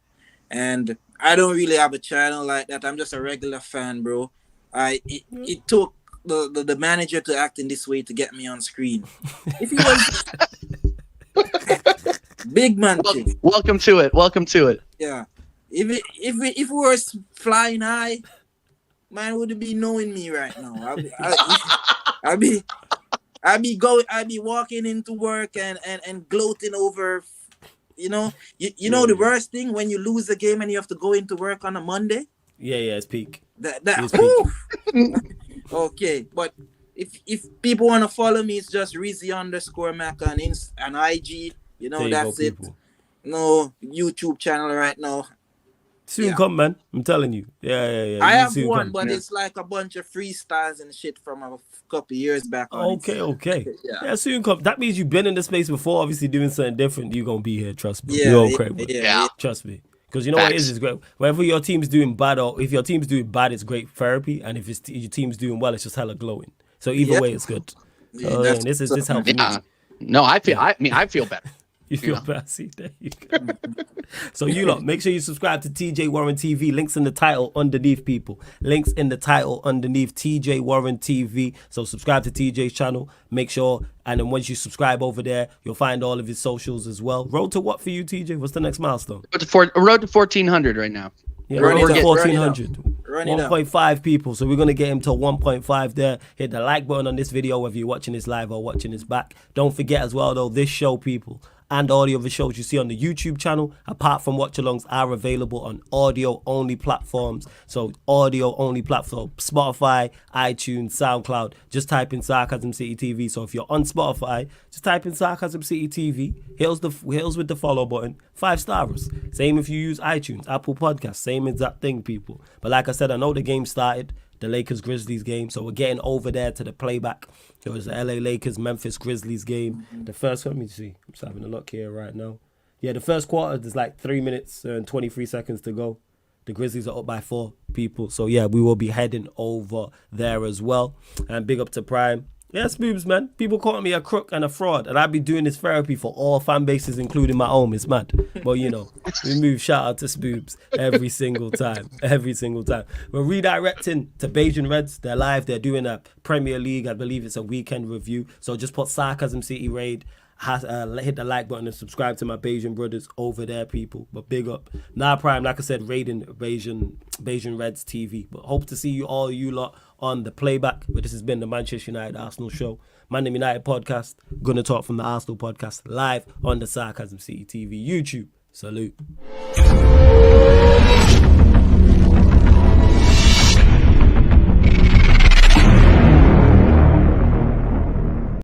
and I don't really have a channel like that. I'm just a regular fan, bro. It took the manager to act in this way to get me on screen. If he was big man, welcome to it. Yeah. If we were flying high, man would be knowing me right now. I'd be walking into work and gloating over, the worst thing when you lose the game and you have to go into work on a Monday. Yeah, it's peak. It's peak. Okay, but if people want to follow me, it's just Rizzy_Mac on IG. That's it. People. No YouTube channel right now. Soon come, man. I'm telling you. Yeah. I have one, but it's like a bunch of freestyles and shit from a couple years back. Okay. Yeah, soon come. That means you've been in the space before, obviously doing something different. You're going to be here, trust me. You're okay, yeah. Trust me. Because you know what it is? It's great. Whenever your team's doing bad, or if your team's doing bad, it's great therapy. And if your team's doing well, it's just hella glowing. So either way, it's good. This helps me. No, I feel better. You feel better. See, there you go. So you lot, make sure you subscribe to TJ Warren TV. Links in the title underneath, people. Links in the title underneath, TJ Warren TV. So subscribe to TJ's channel. Make sure, and then once you subscribe over there, you'll find all of his socials as well. Road to what for you, TJ? What's the next milestone? Road to 1,400 right now. Yeah, road to 1,400. 1.5 people. So we're going to get him to 1.5 there. Hit the like button on this video, whether you're watching this live or watching this back. Don't forget as well, though, this show, people, and all the other shows you see on the YouTube channel, apart from watch-alongs, are available on audio-only platforms. So audio-only platform, Spotify, iTunes, SoundCloud. Just type in Sarcasm City TV. So if you're on Spotify, just type in Sarcasm City TV. Hills with the follow button. 5 stars. Same if you use iTunes, Apple Podcasts. Same exact thing, people. But like I said, I know the game started. The Lakers-Grizzlies game. So we're getting over there to the playback. It was the LA Lakers, Memphis Grizzlies game. The first, let me see. I'm just having a look here right now. Yeah, the first quarter, there's like 3 minutes and 23 seconds to go. The Grizzlies are up by 4 people. So yeah, we will be heading over there as well. And big up to Prime. Yeah, Spoobs, man. People call me a crook and a fraud, and I've been doing this therapy for all fan bases, including my own. It's mad. But, you know, we move shout out to Spoobs every single time. Every single time. We're redirecting to Beijing Reds. They're live. They're doing a Premier League. I believe it's a weekend review. So just put Sarcasm City Raid. Hit the like button and subscribe to my Beijing brothers over there, people. But big up. Now Prime, like I said, raiding Beijing Reds TV. But hope to see you all, you lot, on the playback. But this has been the Manchester United Arsenal show. Man United podcast. Gonna talk from the Arsenal podcast live on the Sarcasm City TV YouTube. Salute.